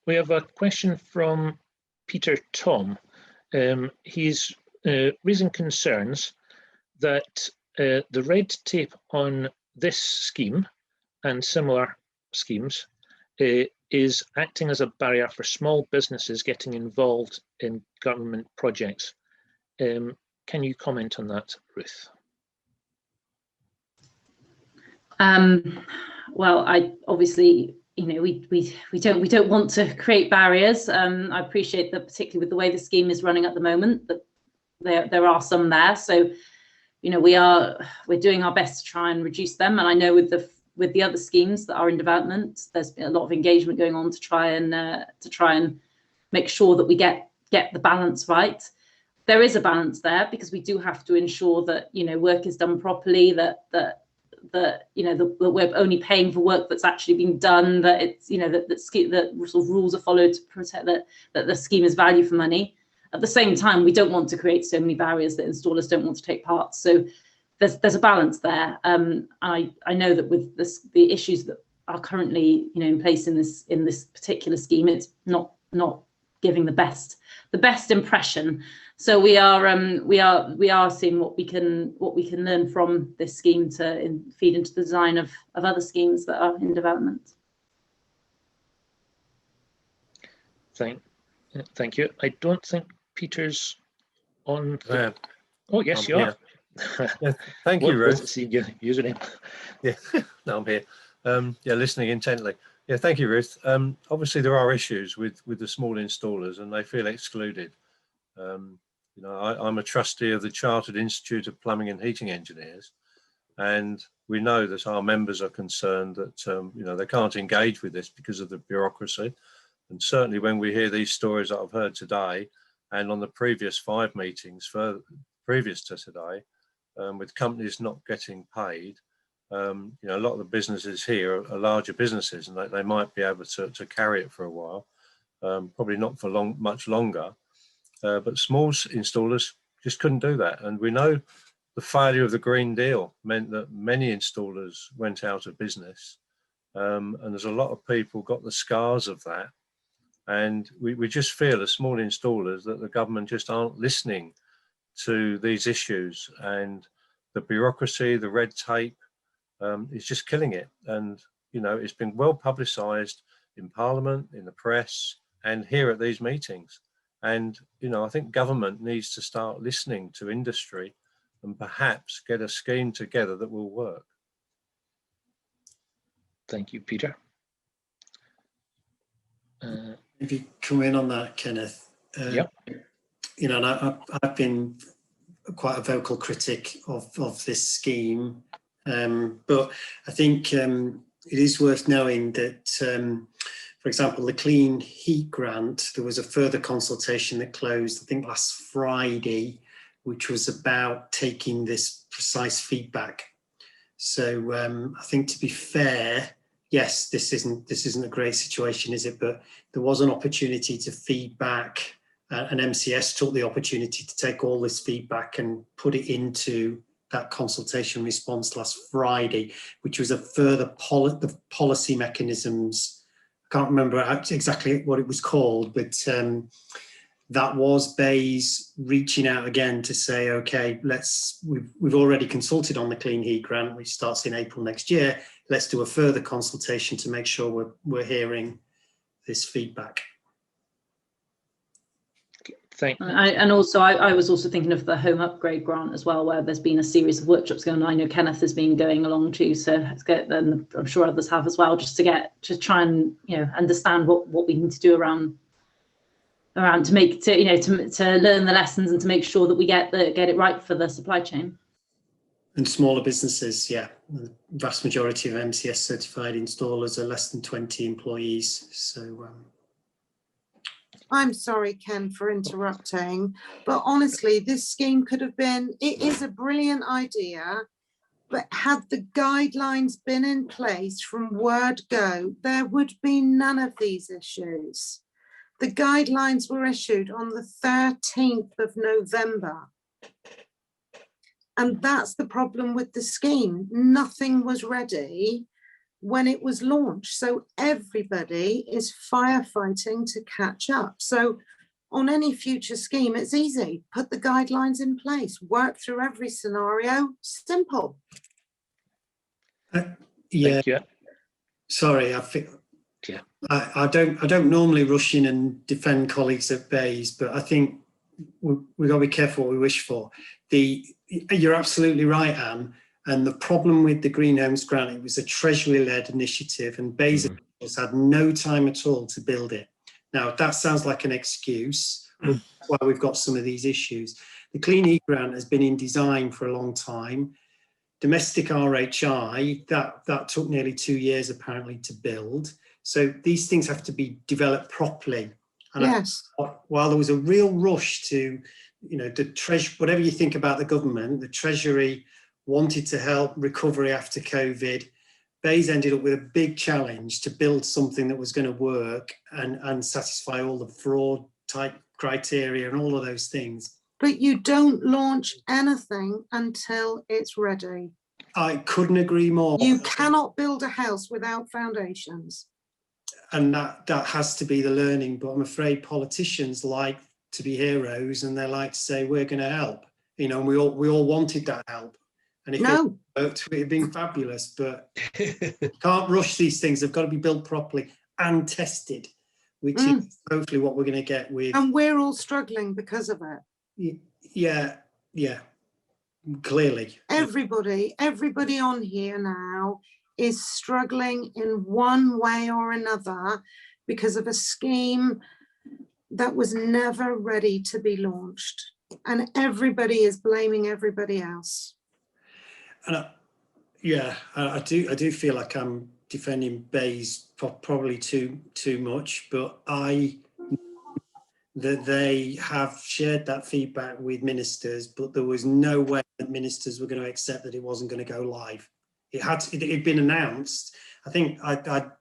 We have a question from Peter Tom. He's raising concerns that the red tape on this scheme and similar schemes is acting as a barrier for small businesses getting involved in government projects. Can you comment on that, Ruth? Well, I obviously, you know, we don't want to create barriers. I appreciate that, particularly with the way the scheme is running at the moment, that there are some there. So, you know, we're doing our best to try and reduce them. And I know with the other schemes that are in development, there's been a lot of engagement going on to try and make sure that we get the balance right. There is a balance there, because we do have to ensure that, you know, work is done properly, that you know, that we're only paying for work that's actually being done, that it's, you know, that sort of rules are followed to protect that the scheme is value for money. At the same time, we don't want to create so many barriers that installers don't want to take part. So there's a balance there. I know that with the issues that are currently, you know, in place in this particular scheme, it's not giving the best impression. So we are seeing what we can learn from this scheme to feed into the design of other schemes that are in development. Thank you. I don't think Peter's on. Oh yes, you are. Yeah, thank you, Ruth. To see your username. Yeah, no, I'm here. Yeah, listening intently. Yeah, thank you, Ruth. Obviously, there are issues with the small installers, and they feel excluded. You know, I'm a trustee of the Chartered Institute of Plumbing and Heating Engineers, and we know that our members are concerned that you know, they can't engage with this because of the bureaucracy. And certainly when we hear these stories that I've heard today, and on the previous 5 meetings previous to today, with companies not getting paid, you know, a lot of the businesses here are larger businesses, and they might be able to carry it for a while, probably not for much longer. But small installers just couldn't do that. And we know the failure of the Green Deal meant that many installers went out of business. And there's a lot of people got the scars of that. And we just feel as small installers that the government just aren't listening to these issues, and the bureaucracy, the red tape is just killing it. And, you know, it's been well publicised in Parliament, in the press, and here at these meetings. And, you know, I think government needs to start listening to industry and perhaps get a scheme together that will work. Thank you, Peter. If you come in on that, Kenneth. Yep. You know, and I've been quite a vocal critic of this scheme, but I think it is worth knowing that, for example, the Clean Heat Grant, there was a further consultation that closed, I think, last Friday, which was about taking this precise feedback. So I think, to be fair, yes, this isn't a great situation, is it? But there was an opportunity to feedback, and MCS took the opportunity to take all this feedback and put it into that consultation response last Friday, which was a further the policy mechanisms. I can't remember exactly what it was called, but that was BEIS reaching out again to say, okay, we've already consulted on the Clean Heat Grant, which starts in April next year. Let's do a further consultation to make sure we're hearing this feedback. And also, I was also thinking of the home upgrade grant as well, where there's been a series of workshops going on. I know Kenneth has been going along too, so let's get, and I'm sure others have as well, just to try and, you know, understand what we need to do around to learn the lessons and to make sure that we get it right for the supply chain. And smaller businesses, yeah, the vast majority of MCS certified installers are less than 20 employees. So I'm sorry, Ken, for interrupting, but honestly, this scheme could have been, it is a brilliant idea, but had the guidelines been in place from word go, there would be none of these issues. The guidelines were issued on the 13th of November. And that's the problem with the scheme. Nothing was ready when it was launched. So everybody is firefighting to catch up. So on any future scheme, it's easy. Put the guidelines in place, work through every scenario, simple. yeah. Sorry, I don't normally rush in and defend colleagues at BEIS, but I think we've got to be careful what we wish for. You're absolutely right, Anne. And the problem with the Green Homes Grant, it was a Treasury-led initiative, and BEIS officials had no time at all to build it. Now, that sounds like an excuse. That's why we've got some of these issues. The Clean Heat Grant has been in design for a long time. Domestic RHI, that took nearly 2 years apparently to build. So these things have to be developed properly. And yes. While there was a real rush to, you know, whatever you think about the government, the Treasury wanted to help recovery after COVID. BEIS ended up with a big challenge to build something that was going to work and satisfy all the fraud type criteria and all of those things. But you don't launch anything until it's ready. I couldn't agree more. You cannot build a house without foundations. And that has to be the learning, but I'm afraid politicians like to be heroes, and they like to say, we're going to help. You know, and we all wanted that help. And if it worked, it would have been fabulous, but can't rush these things. They've got to be built properly and tested, which is hopefully what we're going to get with. And we're all struggling because of it. Yeah, clearly. Everybody on here now is struggling in one way or another because of a scheme that was never ready to be launched. And everybody is blaming everybody else. And I do feel like I'm defending BEIS probably too much, but that they have shared that feedback with ministers, but there was no way that ministers were going to accept that it wasn't going to go live. It'd been announced. I think I'm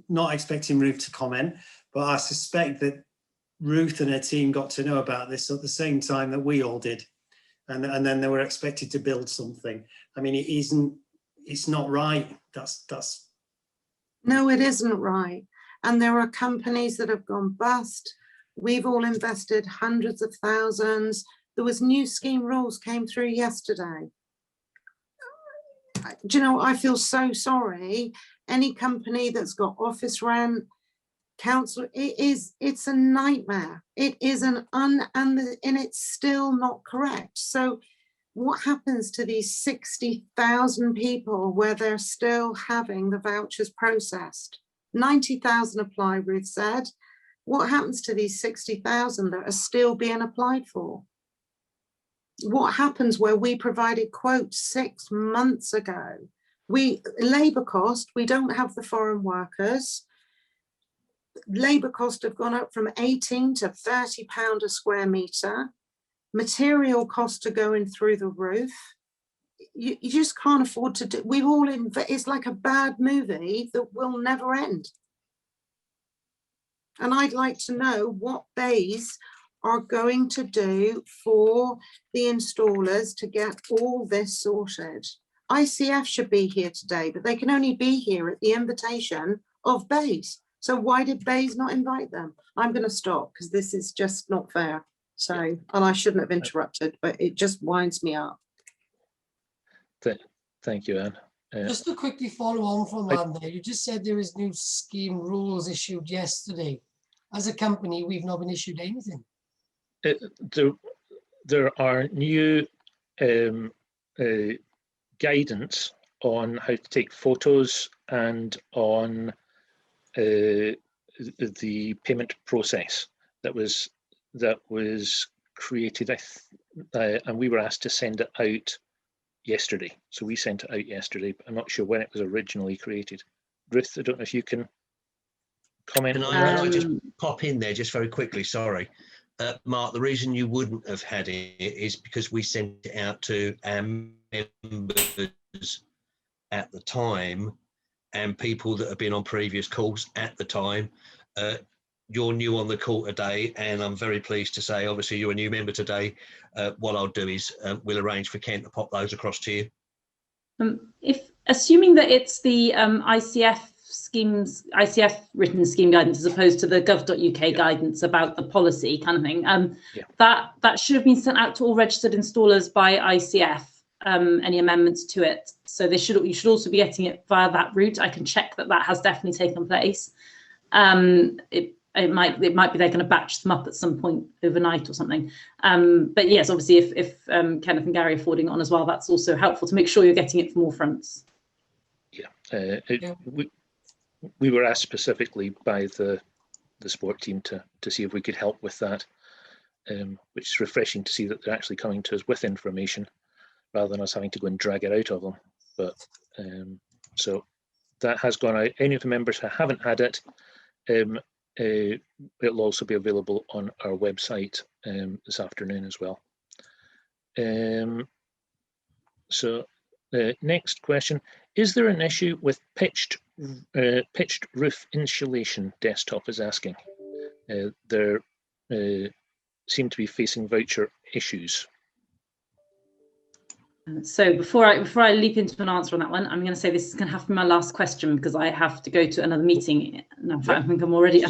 not expecting Ruth to comment, but I suspect that Ruth and her team got to know about this at the same time that we all did. And then they were expected to build something. I mean, it's not right. That's. No, it isn't right. And there are companies that have gone bust. We've all invested hundreds of thousands. There was new scheme rules came through yesterday. Do you know, I feel so sorry. Any company that's got office rent, council, it's a nightmare. It is and it's still not correct. So what happens to these 60,000 people where they're still having the vouchers processed? 90,000 apply, Ruth said. What happens to these 60,000 that are still being applied for? What happens where we provided quotes 6 months ago? Labour cost, we don't have the foreign workers. Labour costs have gone up from 18 to £30 a square metre. Material costs are going through the roof. You just can't afford to do. It's like a bad movie that will never end. And I'd like to know what BEIS are going to do for the installers to get all this sorted. ICF should be here today, but they can only be here at the invitation of BEIS. So why did BEIS not invite them? I'm going to stop because this is just not fair. So, and I shouldn't have interrupted, but it just winds me up. Thank you, Anne. Just to quickly follow on from Anne there, you just said there is new scheme rules issued yesterday. As a company, we've not been issued anything. There are new guidance on how to take photos and on the payment process that was created, and we were asked to send it out yesterday. So we sent it out yesterday, but I'm not sure when it was originally created. Ruth, I don't know if you can comment. Can I just pop in there just very quickly? Sorry. Mark, the reason you wouldn't have had it is because we sent it out to our members at the time and people that have been on previous calls at the time. You're new on the call today, and I'm very pleased to say, obviously, you're a new member today. What I'll do is we'll arrange for Kent to pop those across to you. If assuming that it's the ICF written scheme guidance as opposed to the gov.uk guidance about the policy kind of thing, that should have been sent out to all registered installers by ICF. Any amendments to it, so you should also be getting it via that route. I can check that has definitely taken place. It might be they're going to batch them up at some point overnight or something. But yes, obviously, if Kenneth and Gary are forwarding it on as well, that's also helpful to make sure you're getting it from all fronts. We were asked specifically by the sport team to see if we could help with that, which is refreshing to see that they're actually coming to us with information rather than us having to go and drag it out of them. But so that has gone out. Any of the members who haven't had it, it'll also be available on our website this afternoon as well. So next question, is there an issue with pitched roof insulation? Desktop is asking. There seem to be facing voucher issues. So before I leap into an answer on that one, I'm going to say this is going to have to be my last question because I have to go to another meeting. No, in fact, I think I'm already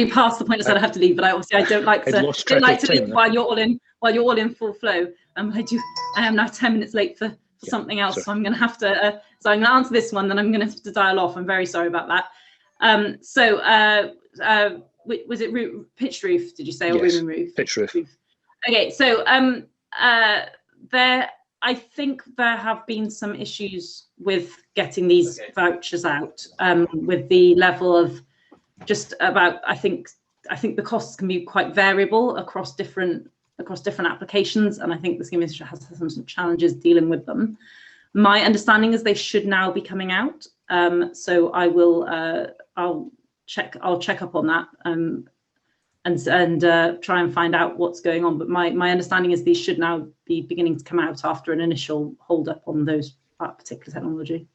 past the point I said I have to leave. But I don't like to leave while you're all in full flow. I am now 10 minutes late for something else, so I'm going to have to. So I'm going to answer this one, then I'm going to have to dial off. I'm very sorry about that. Was it pitched roof? Did you say, or room roof? Pitched roof. Okay, so I think there have been some issues with getting these vouchers out, with the level of just about, I think, I think the costs can be quite variable across different applications, and I think the scheme administrator has some challenges dealing with them. My understanding is they should now be coming out, so I will I'll check up on that and try and find out what's going on. But my understanding is these should now be beginning to come out after an initial hold up on that particular technology.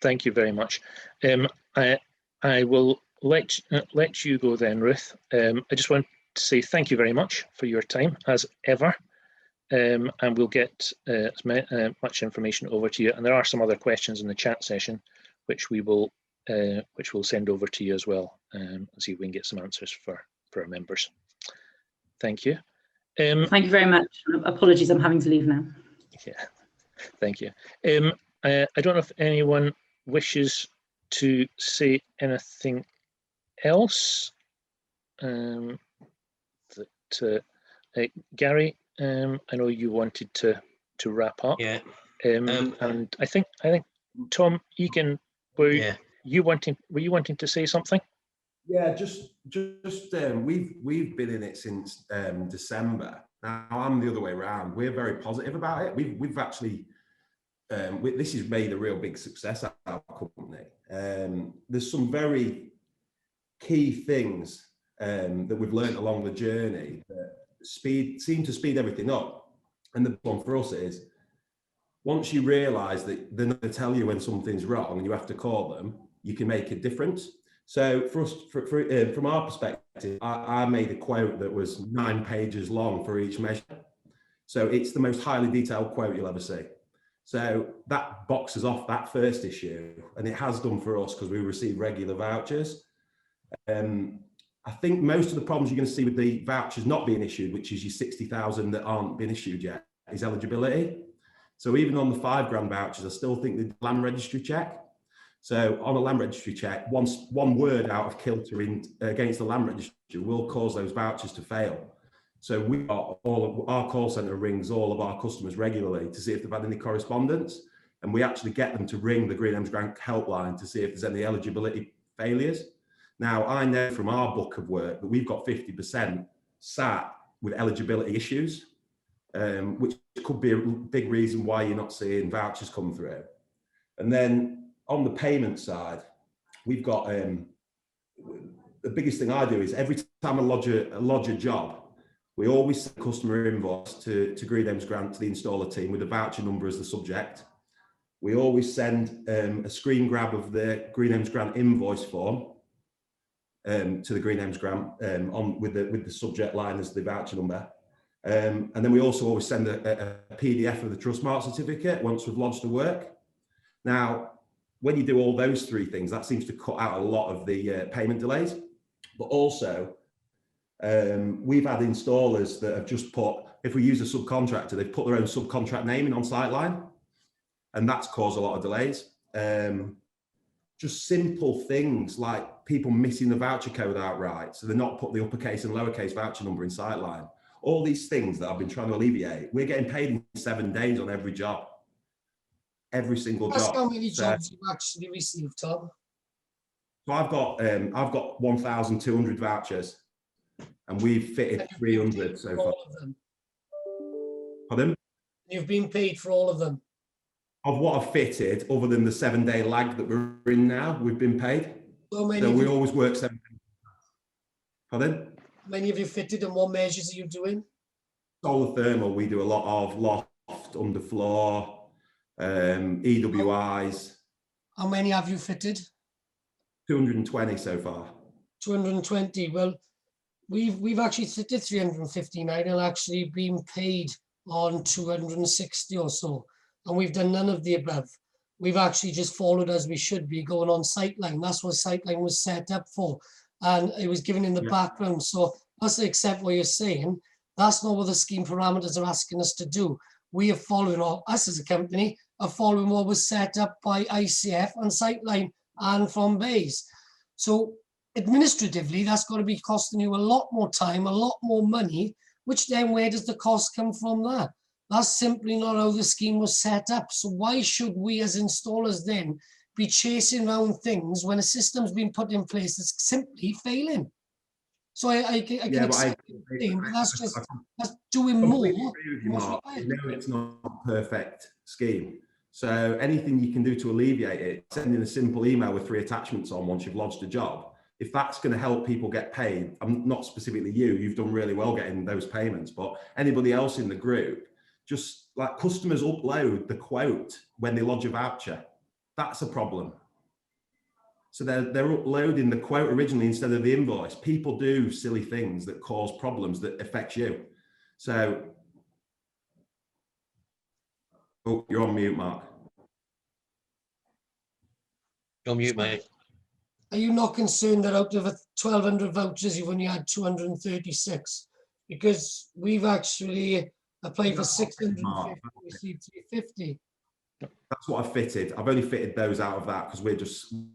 Thank you very much. I will let you go then, Ruth. I just want to say thank you very much for your time as ever, and we'll get as much information over to you. And there are some other questions in the chat session, which we'll send over to you as well, and see if we can get some answers for our members. Thank you. Thank you very much. Apologies, I'm having to leave now. Yeah, thank you. I don't know if anyone wishes to say anything else. Gary, I know you wanted to wrap up. Yeah. And I think Tom Egan, were you wanting to say something? Yeah, just we've been in it since December. Now I'm the other way around. We're very positive about it. We've actually this has made a real big success of our company. There's some very key things that we've learned along the journey that seem to speed everything up. And the one for us is, once you realise that they're not going to tell you when something's wrong and you have to call them, you can make a difference. So for us, from our perspective, I made a quote that was 9 pages long for each measure. So it's the most highly detailed quote you'll ever see. So that boxes off that first issue, and it has done for us because we receive regular vouchers. I think most of the problems you're going to see with the vouchers not being issued, which is your 60,000 that aren't been issued yet, is eligibility. So even on the £5,000 vouchers, I still think the land registry check. So on a land registry check, one word out of kilter against the land registry will cause those vouchers to fail. So all of our call centre rings all of our customers regularly to see if they've had any correspondence, and we actually get them to ring the Green Homes Grant helpline to see if there's any eligibility failures. Now, I know from our book of work that we've got 50% sat with eligibility issues, which could be a big reason why you're not seeing vouchers come through. And then on the payment side, we've got the biggest thing I do is every time I lodge a job, we always send a customer invoice to Green Homes Grant, to the installer team, with a voucher number as the subject. We always send a screen grab of the Green Homes Grant invoice form to the Green Homes Grant with the subject line as the voucher number. And then we also always send a PDF of the Trustmark certificate once we've lodged the work. Now, when you do all those 3 things, that seems to cut out a lot of the payment delays. But also, we've had installers that have just put, if we use a subcontractor, they've put their own subcontract name in on Sightline, and that's caused a lot of delays. Just simple things like people missing the voucher code outright, so they're not put the uppercase and lowercase voucher number in Sightline. All these things that I've been trying to alleviate. We're getting paid in 7 days on every job. Every single job. How many jobs you actually received, Tom? So I've got 1,200 vouchers, and we've fitted 300 so far. Pardon? You've been paid for all of them? Of what I've fitted, other than the 7-day lag that we're in now, we've been paid. So we always work 7 days. Pardon? How many have you fitted, and what measures are you doing? Solar thermal, we do a lot of loft, underfloor, EWIs. How many have you fitted? 220 so far. 220. Well, we've actually fitted 359 and actually been paid on 260 or so, and we've done none of the above. We've actually just followed as we should be, going on Sightline. That's what Sightline was set up for, and it was given in the background. So let's accept what you're saying. That's not what the scheme parameters are asking us to do. We are following, or us as a company are following what was set up by ICF and Sightline and from BEIS. So administratively, that's got to be costing you a lot more time, a lot more money, which then where does the cost come from that? That's simply not how the scheme was set up. So why should we as installers then be chasing around things when a system's been put in place that's simply failing. So I can accept the thing, but that's doing more. Agree with you, Mark. I know it's not a perfect scheme. So anything you can do to alleviate it, sending a simple email with 3 attachments on once you've lodged a job, if that's going to help people get paid, I'm not specifically you've done really well getting those payments, but anybody else in the group, just like customers upload the quote when they lodge a voucher. That's a problem. So they're uploading the quote originally instead of the invoice. People do silly things that cause problems that affect you. So, oh, you're on mute, Mark. You're on mute, mate. Are you not concerned that out of 1,200 vouchers, you've only had 236? Because we've actually applied for 650, received 350. That's what I fitted. I've only fitted those out of that because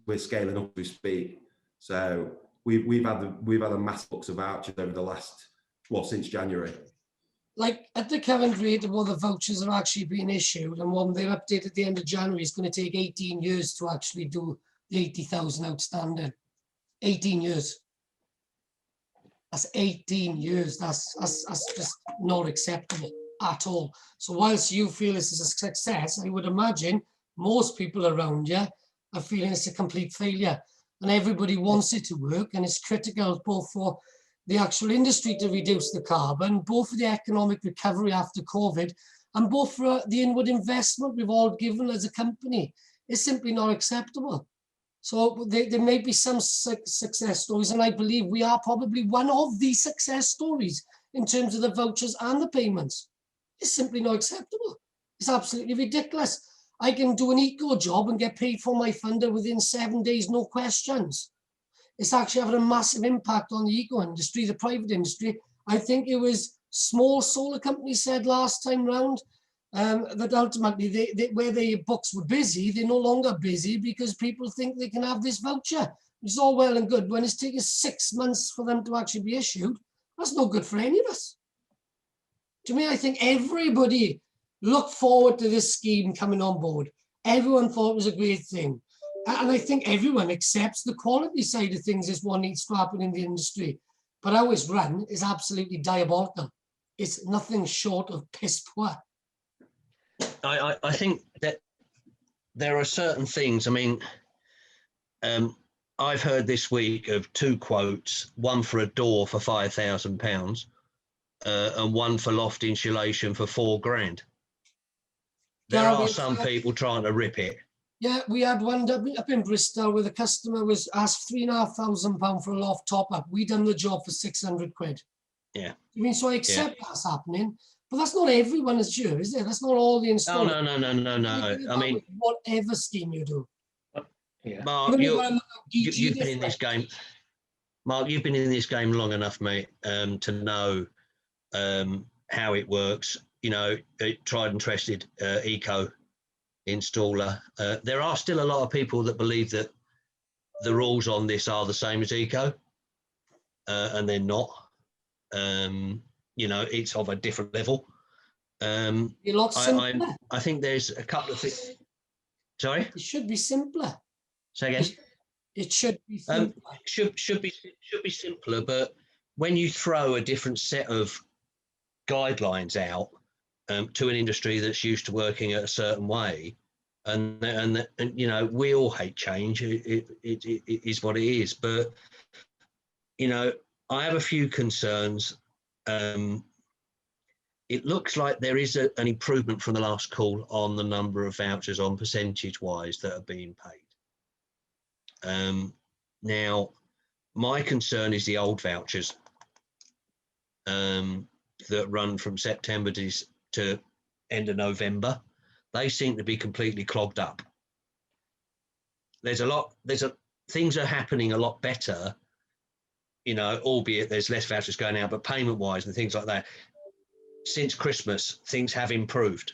we're scaling up as we speak. So we've had a mass box of vouchers over the last, since January. Like at the current rate of what the vouchers are actually being issued, and when they're updated at the end of January, it's going to take 18 years to actually do the 80,000 outstanding. 18 years. That's 18 years. That's just not acceptable at all. So whilst you feel this is a success, I would imagine most people around you are feeling it's a complete failure, and everybody wants it to work, and it's critical both for the actual industry to reduce the carbon, both for the economic recovery after COVID, and both for the inward investment we've all given as a company. It's simply not acceptable. So there may be some success stories, and I believe we are probably one of the success stories in terms of the vouchers and the payments. It's simply not acceptable. It's absolutely ridiculous. I can do an eco job and get paid for my funder within 7 days, no questions. It's actually having a massive impact on the eco industry, the private industry. I think it was small solar companies said last time round that ultimately where their books were busy, they're no longer busy because people think they can have this voucher. It's all well and good. When it's taken 6 months for them to actually be issued, that's no good for any of us. To me, I think everybody looked forward to this scheme coming on board. Everyone thought it was a great thing. And I think everyone accepts the quality side of things is what needs to happen in the industry. But how it's run is absolutely diabolical. It's nothing short of piss poor. I think that there are certain things, I mean, I've heard this week of 2 quotes, one for a door for £5,000 and one for loft insulation for £4,000. There are some people trying to rip it. Yeah, we had one up in Bristol where the customer was asked £3,500 for a loft top-up. We done the job for 600 quid. Yeah. I mean, so I accept that's happening, but that's not everyone is sure, is it? That's not all the installers. No. I mean, whatever scheme you do. Yeah. Mark, you've been in this game. Mark, you've been in this game long enough, mate, to know how it works. You know, tried and trusted eco installer. There are still a lot of people that believe that the rules on this are the same as eco, and they're not. You know, it's of a different level. I think there's a couple of things. Sorry? It should be simpler. Say again? It should be simpler. Should be simpler, but when you throw a different set of guidelines out to an industry that's used to working at a certain way, and you know, we all hate change. It is what it is. But you know, I have a few concerns. It looks like there is an improvement from the last call on the number of vouchers on percentage-wise that are being paid. Now, my concern is the old vouchers that run from September to end of November. They seem to be completely clogged up. Things are happening a lot better, you know, albeit there's less vouchers going out, but payment-wise and things like that. Since Christmas, things have improved.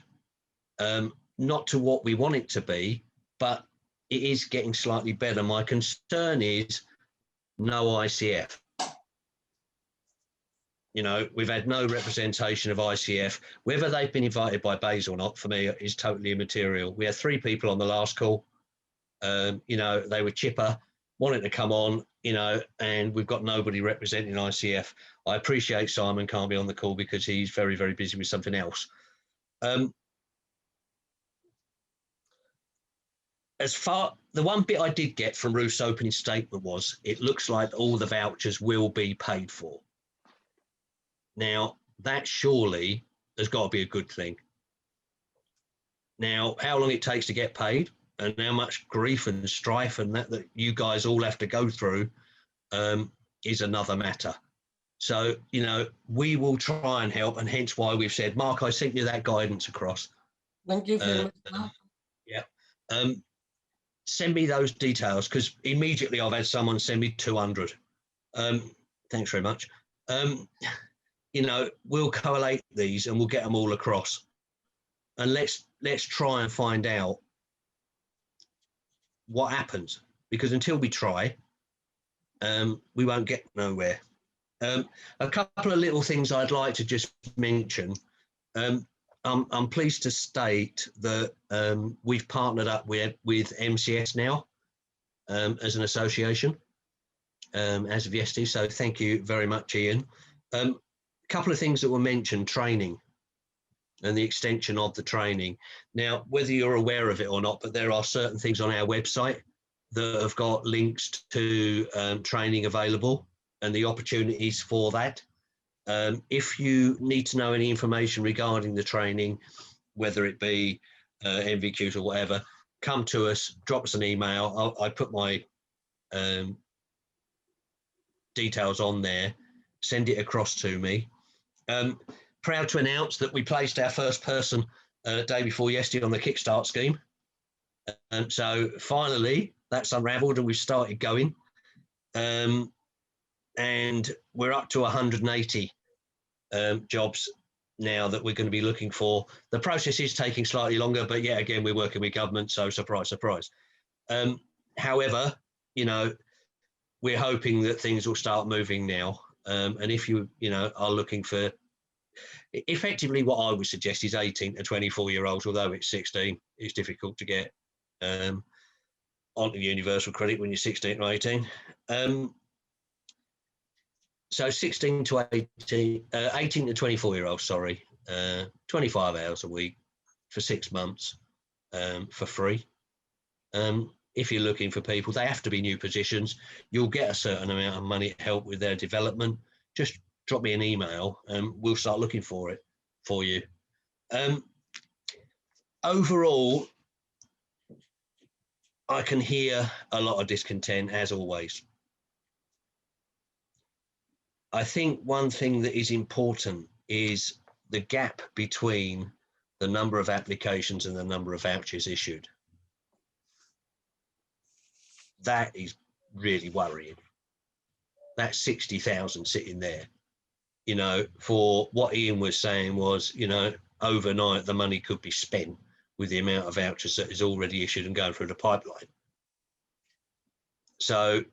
Not to what we want it to be, but it is getting slightly better. My concern is no ICF. You know, we've had no representation of ICF. Whether they've been invited by BEIS or not, for me, is totally immaterial. We had 3 people on the last call. You know, they were chipper, wanting to come on, you know, and we've got nobody representing ICF. I appreciate Simon can't be on the call because he's very, very busy with something else. As far, the one bit I did get from Ruth's opening statement was, it looks like all the vouchers will be paid for. Now, that surely has got to be a good thing. Now, how long it takes to get paid and how much grief and strife and that you guys all have to go through is another matter. So, you know, we will try and help, and hence why we've said, Mark, I sent you that guidance across. Thank you very much. Yeah. Send me those details, because immediately I've had someone send me 200. Thanks very much. You know, we'll collate these and we'll get them all across, and let's try and find out what happens, because until we try, we won't get nowhere. A couple of little things I'd like to just mention. I'm pleased to state that we've partnered up with MCS now as an association as of yesterday. So thank you very much, Ian. A couple of things that were mentioned: training and the extension of the training. Now, whether you're aware of it or not, but there are certain things on our website that have got links to training available and the opportunities for that. If you need to know any information regarding the training, whether it be NVQs or whatever, come to us, drop us an email. I put my details on there, send it across to me. Proud to announce that we placed our first person day before yesterday on the Kickstart scheme. So finally, that's unravelled and we've started going. And we're up to 180 jobs now that we're going to be looking for. The process is taking slightly longer, but yet again, we're working with government, so surprise, surprise. However, you know, we're hoping that things will start moving now. And if you know, are looking for, effectively what I would suggest is 18 to 24-year-olds, although it's 16, it's difficult to get onto universal credit when you're 16 or 18. So 16 to 18, 18 to 24-year-olds, sorry, 25 hours a week for 6 months for free. If you're looking for people, they have to be new positions. You'll get a certain amount of money to help with their development. Just drop me an email and we'll start looking for it for you. Overall, I can hear a lot of discontent, as always. I think one thing that is important is the gap between the number of applications and the number of vouchers issued. That is really worrying. That's 60,000 sitting there. You know, for what Ian was saying was, you know, overnight the money could be spent with the amount of vouchers that is already issued and going through the pipeline. So,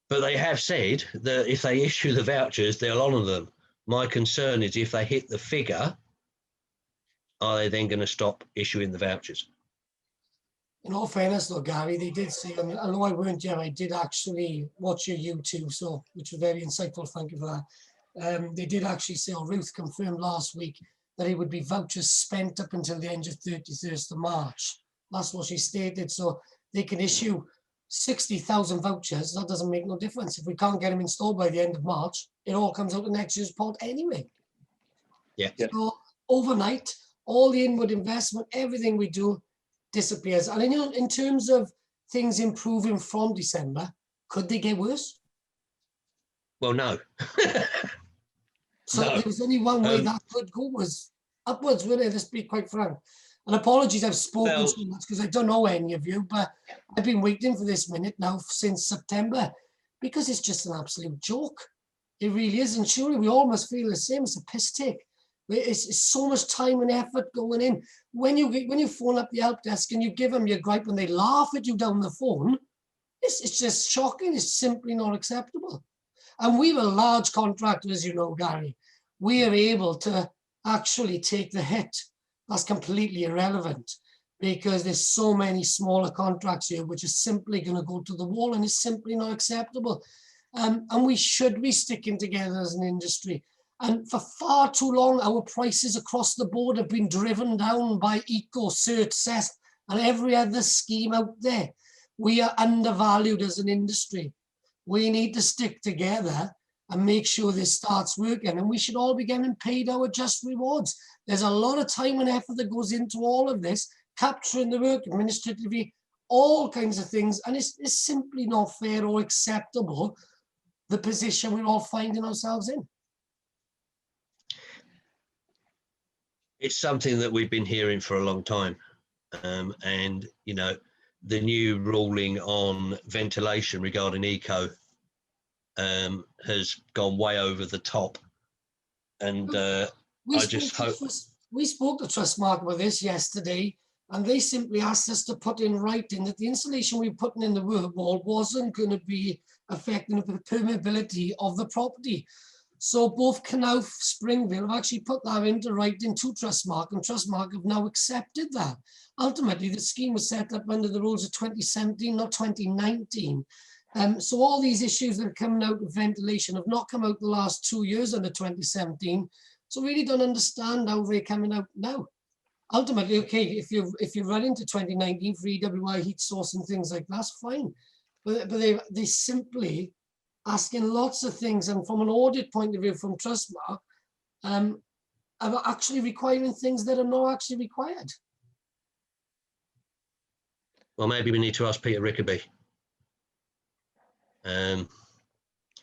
but they have said that if they issue the vouchers, they'll honour them. My concern is if they hit the figure, are they then going to stop issuing the vouchers? In all fairness though, Gary, they did say, and I know I weren't here, I did actually watch your YouTube, so which was very insightful, thank you for that. They did actually say, or Ruth confirmed last week, that it would be vouchers spent up until the end of 31st of March. That's what she stated, so they can issue 60,000 vouchers, that doesn't make no difference. If we can't get them installed by the end of March, it all comes out of next year's pot anyway. Yeah. So overnight, all the inward investment, everything we do disappears. And you know, in terms of things improving from December, could they get worse? Well, no. So no. there was only one way that could go, was upwards, really. Let's be quite frank. And apologies, I've spoken so much because I don't know any of you, but I've been waiting for this minute now since September because it's just an absolute joke. It really is. And surely we all must feel the same. It's a piss take. It's so much time and effort going in. When you phone up the help desk and you give them your gripe and they laugh at you down the phone, it's just shocking. It's simply not acceptable. And we were large contractors, as you know, Gary. We are able to actually take the hit. That's completely irrelevant because there's so many smaller contracts here which are simply going to go to the wall, and it's simply not acceptable. And we should be sticking together as an industry. And for far too long, our prices across the board have been driven down by Eco, Cert, CES, and every other scheme out there. We are undervalued as an industry. We need to stick together and make sure this starts working. And we should all be getting paid our just rewards. There's a lot of time and effort that goes into all of this, capturing the work administratively, all kinds of things. And it's simply not fair or acceptable, the position we're all finding ourselves in. It's something that we've been hearing for a long time. And, you know, the new ruling on ventilation regarding eco has gone way over the top. And I just hope... We spoke to Trustmark about this yesterday, and they simply asked us to put in writing that the installation we were putting in the work wall wasn't going to be affecting the permeability of the property. So both Knauf, Springville have actually put that into writing to Trustmark, and Trustmark have now accepted that. Ultimately, the scheme was set up under the rules of 2017, not 2019. So all these issues that are coming out of ventilation have not come out the last 2 years under 2017. So really don't understand how they're coming out now. Ultimately, okay, if you run into 2019 for EWI heat source and things like that, that's fine. But they simply asking lots of things, and from an audit point of view from Trustmark, are actually requiring things that are not actually required. Well, maybe we need to ask Peter Rickaby.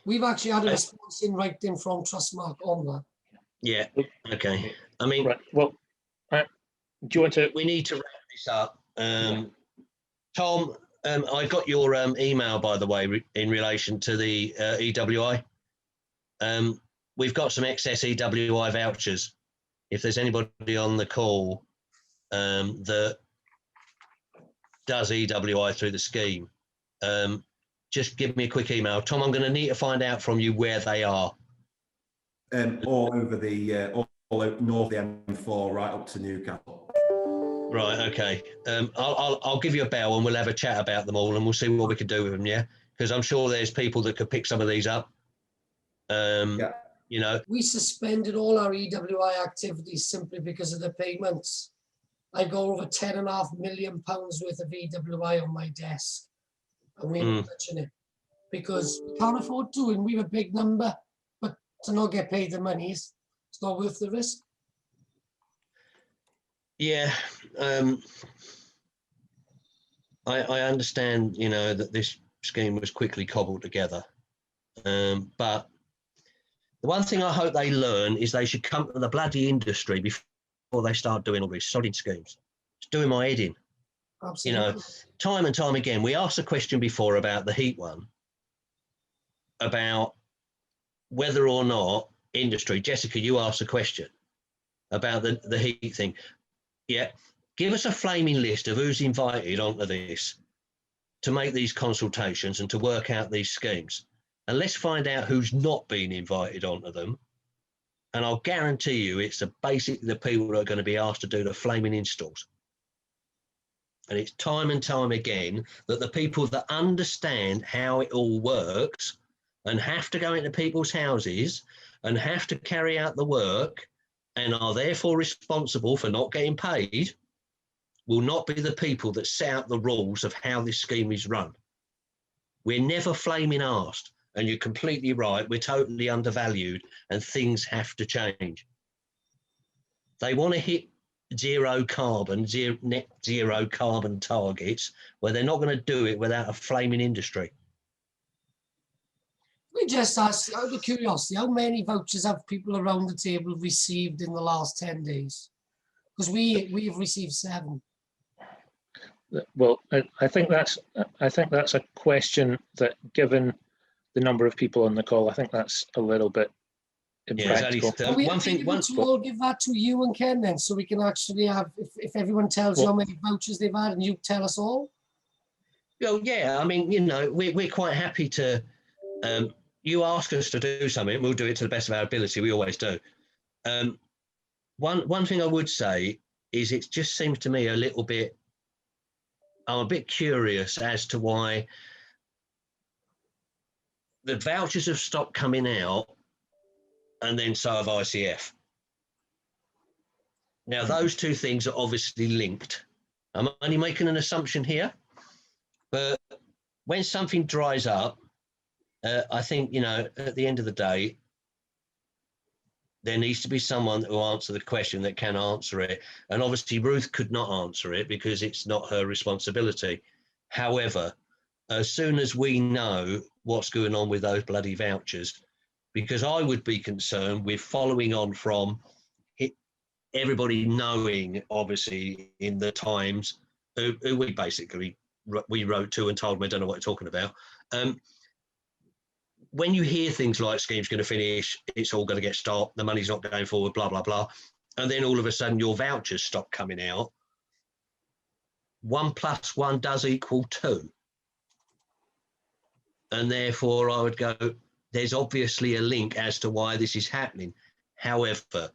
We've actually had a response in writing from Trustmark on that. Yeah, okay. I mean, right. Well, do you want to? We need to wrap this up. Tom, I got your email, by the way, in relation to the EWI. We've got some excess EWI vouchers. If there's anybody on the call that does EWI through the scheme, just give me a quick email. Tom, I'm going to need to find out from you where they are. All over the all out north of the M4, right up to Newcastle. Right, okay. I'll give you a bell and we'll have a chat about them all and we'll see what we can do with them, yeah? Because I'm sure there's people that could pick some of these up. Yeah. You know. We suspended all our EWI activities simply because of the payments. I got over £10.5 million worth of EWI on my desk, and we're not touching it because we can't afford to, and we have a big number, but to not get paid the money, it's not worth the risk. Yeah, I understand, you know, that this scheme was quickly cobbled together, but the one thing I hope they learn is they should come to the bloody industry before they start doing all these sodding schemes. It's doing my head in. Absolutely. You know, time and time again, we asked a question before about the heat one, about whether or not industry, Jessica, you asked a question about the heat thing. Yeah, give us a flaming list of who's invited onto this to make these consultations and to work out these schemes. And let's find out who's not been invited onto them. And I'll guarantee you it's basically the people that are going to be asked to do the flaming installs. And it's time and time again that the people that understand how it all works and have to go into people's houses and have to carry out the work and are therefore responsible for not getting paid will not be the people that set out the rules of how this scheme is run. We're never flaming asked, and you're completely right, we're totally undervalued and things have to change. They want to hit net zero carbon targets where they're not going to do it without a flaming industry. We just ask, out of curiosity, how many vouchers have people around the table received in the last 10 days? Because we have received 7. Well, I think that's a question that, given the number of people on the call, I think that's a little bit impractical. Are we able to all give that to you and Ken then, so we can actually have, if everyone tells you how many vouchers they've had and you tell us all? Well, yeah, I mean, you know, we're quite happy to, you ask us to do something, we'll do it to the best of our ability, we always do. One thing I would say is it just seems to me a little bit I'm a bit curious as to why the vouchers have stopped coming out, and then so have ICF. Now, those two things are obviously linked. I'm only making an assumption here, but when something dries up, I think, you know, at the end of the day, there needs to be someone who answer the question that can answer it. And obviously Ruth could not answer it because it's not her responsibility. However, as soon as we know what's going on with those bloody vouchers, because I would be concerned with following on from it, everybody knowing, obviously, in the Times, who we basically, we wrote to and told them I don't know what they're talking about. When you hear things like scheme's going to finish, it's all going to get stopped, the money's not going forward, blah, blah, blah, and then all of a sudden your vouchers stop coming out, 1 + 1 does equal 2. And therefore I would go, there's obviously a link as to why this is happening. However,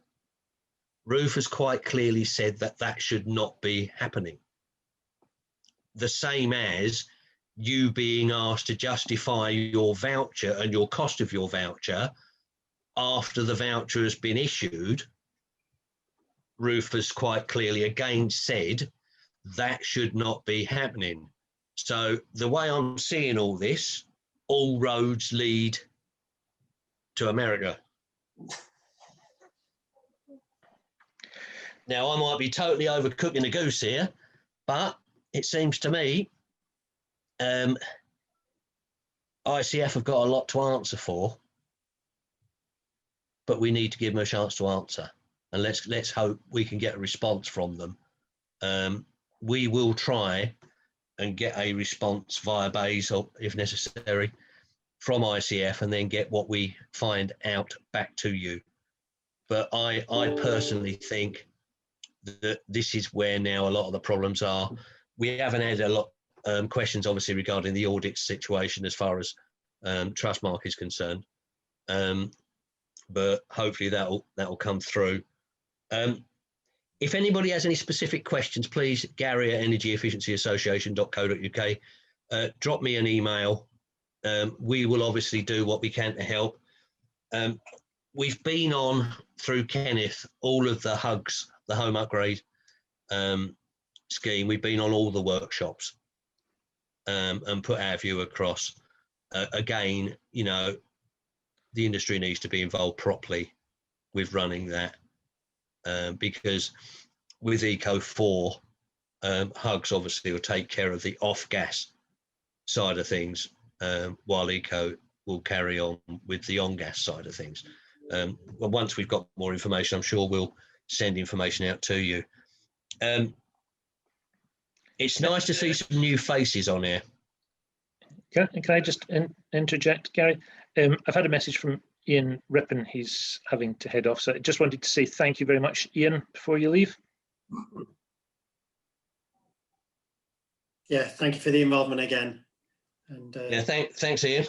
Ruth has quite clearly said that that should not be happening. The same as you being asked to justify your voucher and your cost of your voucher after the voucher has been issued. Ruth has quite clearly again said that should not be happening. So the way I'm seeing all this, all roads lead to America. Now, I might be totally overcooking the goose here, but it seems to me ICF have got a lot to answer for, but we need to give them a chance to answer. And let's hope we can get a response from them. We will try and get a response via BEIS, or if necessary, from ICF, and then get what we find out back to you. But I personally think that this is where now a lot of the problems are. We haven't had a lot questions, obviously, regarding the audit situation as far as Trustmark is concerned, but hopefully that'll come through. If anybody has any specific questions, please, gary@energyefficiency.association.co.uk, drop me an email. We will obviously do what we can to help. We've been on, through Kenneth, all of the HUGs, the home upgrade scheme. We've been on all the workshops and put our view across. Again, you know, the industry needs to be involved properly with running that, because with Eco4, HUGs obviously will take care of the off-gas side of things, while Eco will carry on with the on-gas side of things. Well, once we've got more information, I'm sure we'll send information out to you. It's nice to see some new faces on here. Can I just interject, Gary? I've had a message from Ian Rippon. He's having to head off, so I just wanted to say thank you very much, Ian, before you leave. Yeah, thank you for the involvement again. And yeah, thanks, Ian.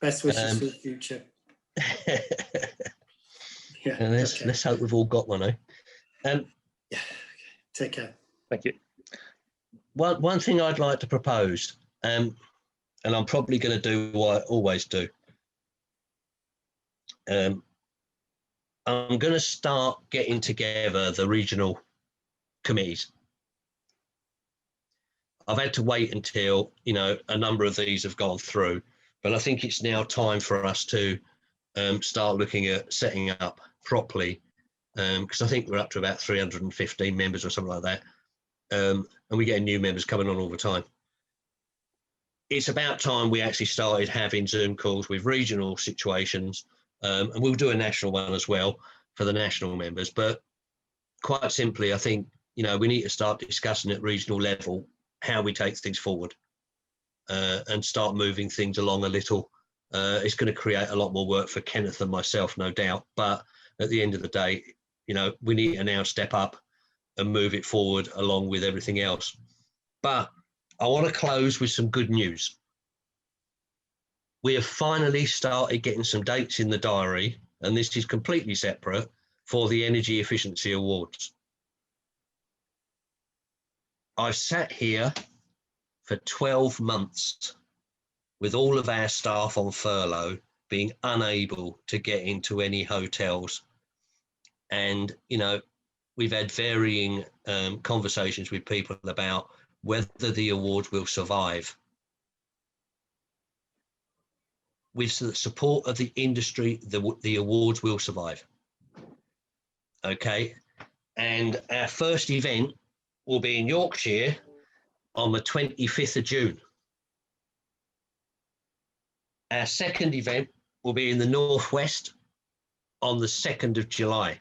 Best wishes for the future. Yeah, let's hope we've all got one, eh? Yeah, okay. Take care. Thank you. One thing I'd like to propose, and I'm probably going to do what I always do. I'm going to start getting together the regional committees. I've had to wait until, you know, a number of these have gone through, but I think it's now time for us to start looking at setting up properly, because I think we're up to about 315 members or something like that, and we're getting new members coming on all the time. It's about time we actually started having Zoom calls with regional situations, and we'll do a national one as well for the national members. But quite simply, I think, you know, we need to start discussing at regional level how we take things forward, and start moving things along a little. It's going to create a lot more work for Kenneth and myself, no doubt. But at the end of the day, you know, we need to now step up and move it forward along with everything else. But I want to close with some good news. We have finally started getting some dates in the diary, and this is completely separate, for the Energy Efficiency Awards. I've sat here for 12 months with all of our staff on furlough, being unable to get into any hotels. And, you know, we've had varying conversations with people about whether the award will survive. With the support of the industry, the awards will survive. Okay. And our first event will be in Yorkshire on the 25th of June. Our second event will be in the Northwest on the 2nd of July.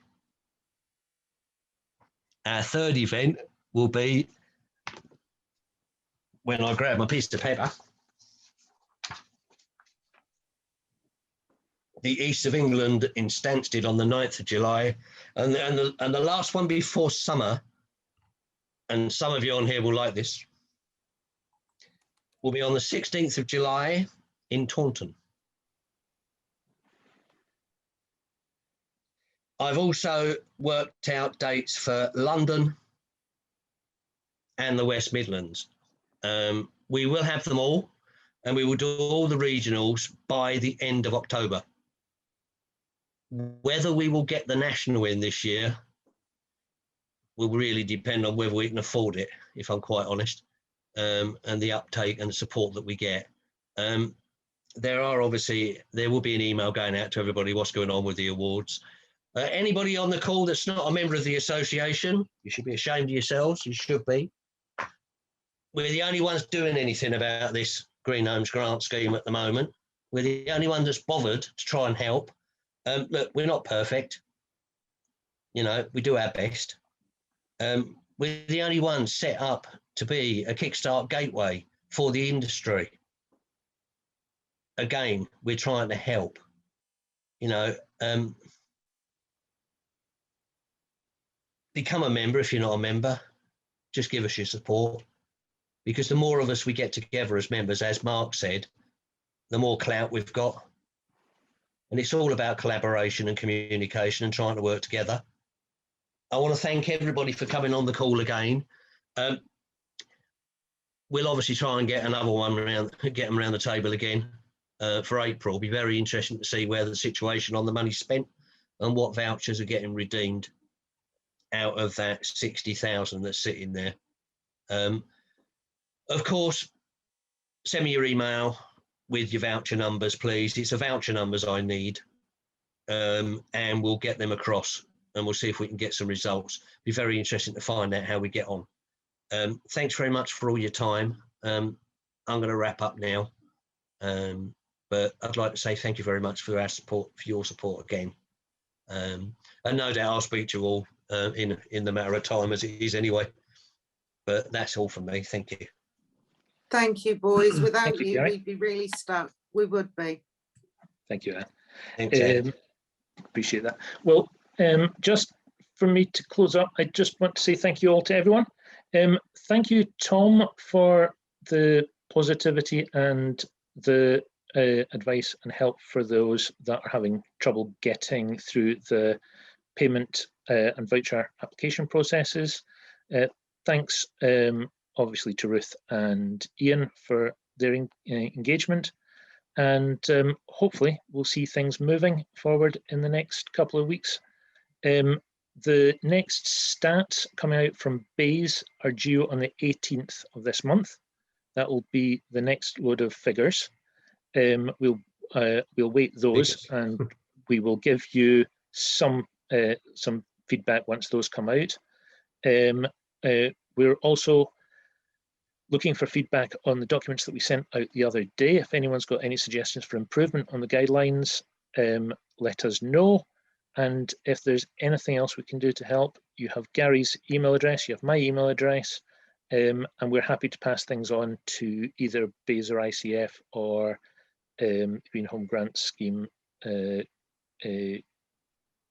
Our third event will be, when I grab my piece of paper, the East of England in Stansted on the 9th of July. And the last one before summer, and some of you on here will like this, will be on the 16th of July in Taunton. I've also worked out dates for London and the West Midlands. We will have them all, and we will do all the regionals by the end of October. Whether we will get the national in this year will really depend on whether we can afford it, if I'm quite honest, and the uptake and the support that we get. There will be an email going out to everybody what's going on with the awards. Anybody on the call that's not a member of the association, you should be ashamed of yourselves. You should be. We're the only ones doing anything about this Green Homes Grant scheme at the moment. We're the only one that's bothered to try and help. Look, we're not perfect. You know, we do our best. We're the only ones set up to be a Kickstart gateway for the industry. Again, we're trying to help. You know, become a member if you're not a member. Just give us your support. Because the more of us we get together as members, as Mark said, the more clout we've got. And it's all about collaboration and communication and trying to work together. I want to thank everybody for coming on the call again. We'll obviously try and get another one around, get them around the table again for April. It'll be very interesting to see where the situation on the money spent and what vouchers are getting redeemed out of that 60,000 that's sitting there. Of course, send me your email with your voucher numbers, please. It's the voucher numbers I need, and we'll get them across and we'll see if we can get some results. Be very interesting to find out how we get on. Thanks very much for all your time. I'm going to wrap up now, but I'd like to say thank you very much for our support, for your support again. And no doubt I'll speak to you all in the matter of time, as it is anyway. But that's all from me. Thank you. Thank you, boys. Without you, you, Gary. we'd be really stuck. We would be. Thank you, Anne. Thanks, Ed. Appreciate that. Well, just for me to close up, I just want to say thank you all to everyone. Thank you, Tom, for the positivity and the advice and help for those that are having trouble getting through the payment and voucher application processes. Thanks, obviously, to Ruth and Ian for their engagement. And hopefully we'll see things moving forward in the next couple of weeks. The next stats coming out from BEIS are due on the 18th of this month. That will be the next load of figures. We'll wait those and we will give you some feedback once those come out. We're also looking for feedback on the documents that we sent out the other day. If anyone's got any suggestions for improvement on the guidelines, let us know. And if there's anything else we can do to help, you have Gary's email address, you have my email address, and we're happy to pass things on to either BEIS or ICF or Green Home Grant Scheme in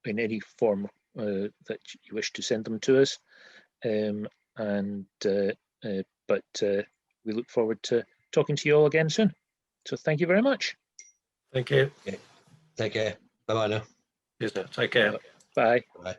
any form that you wish to send them to us. But we look forward to talking to you all again soon. So thank you very much. Thank you. Yeah. Take care. Bye-bye now. Yes, now. Take care. Bye. Bye.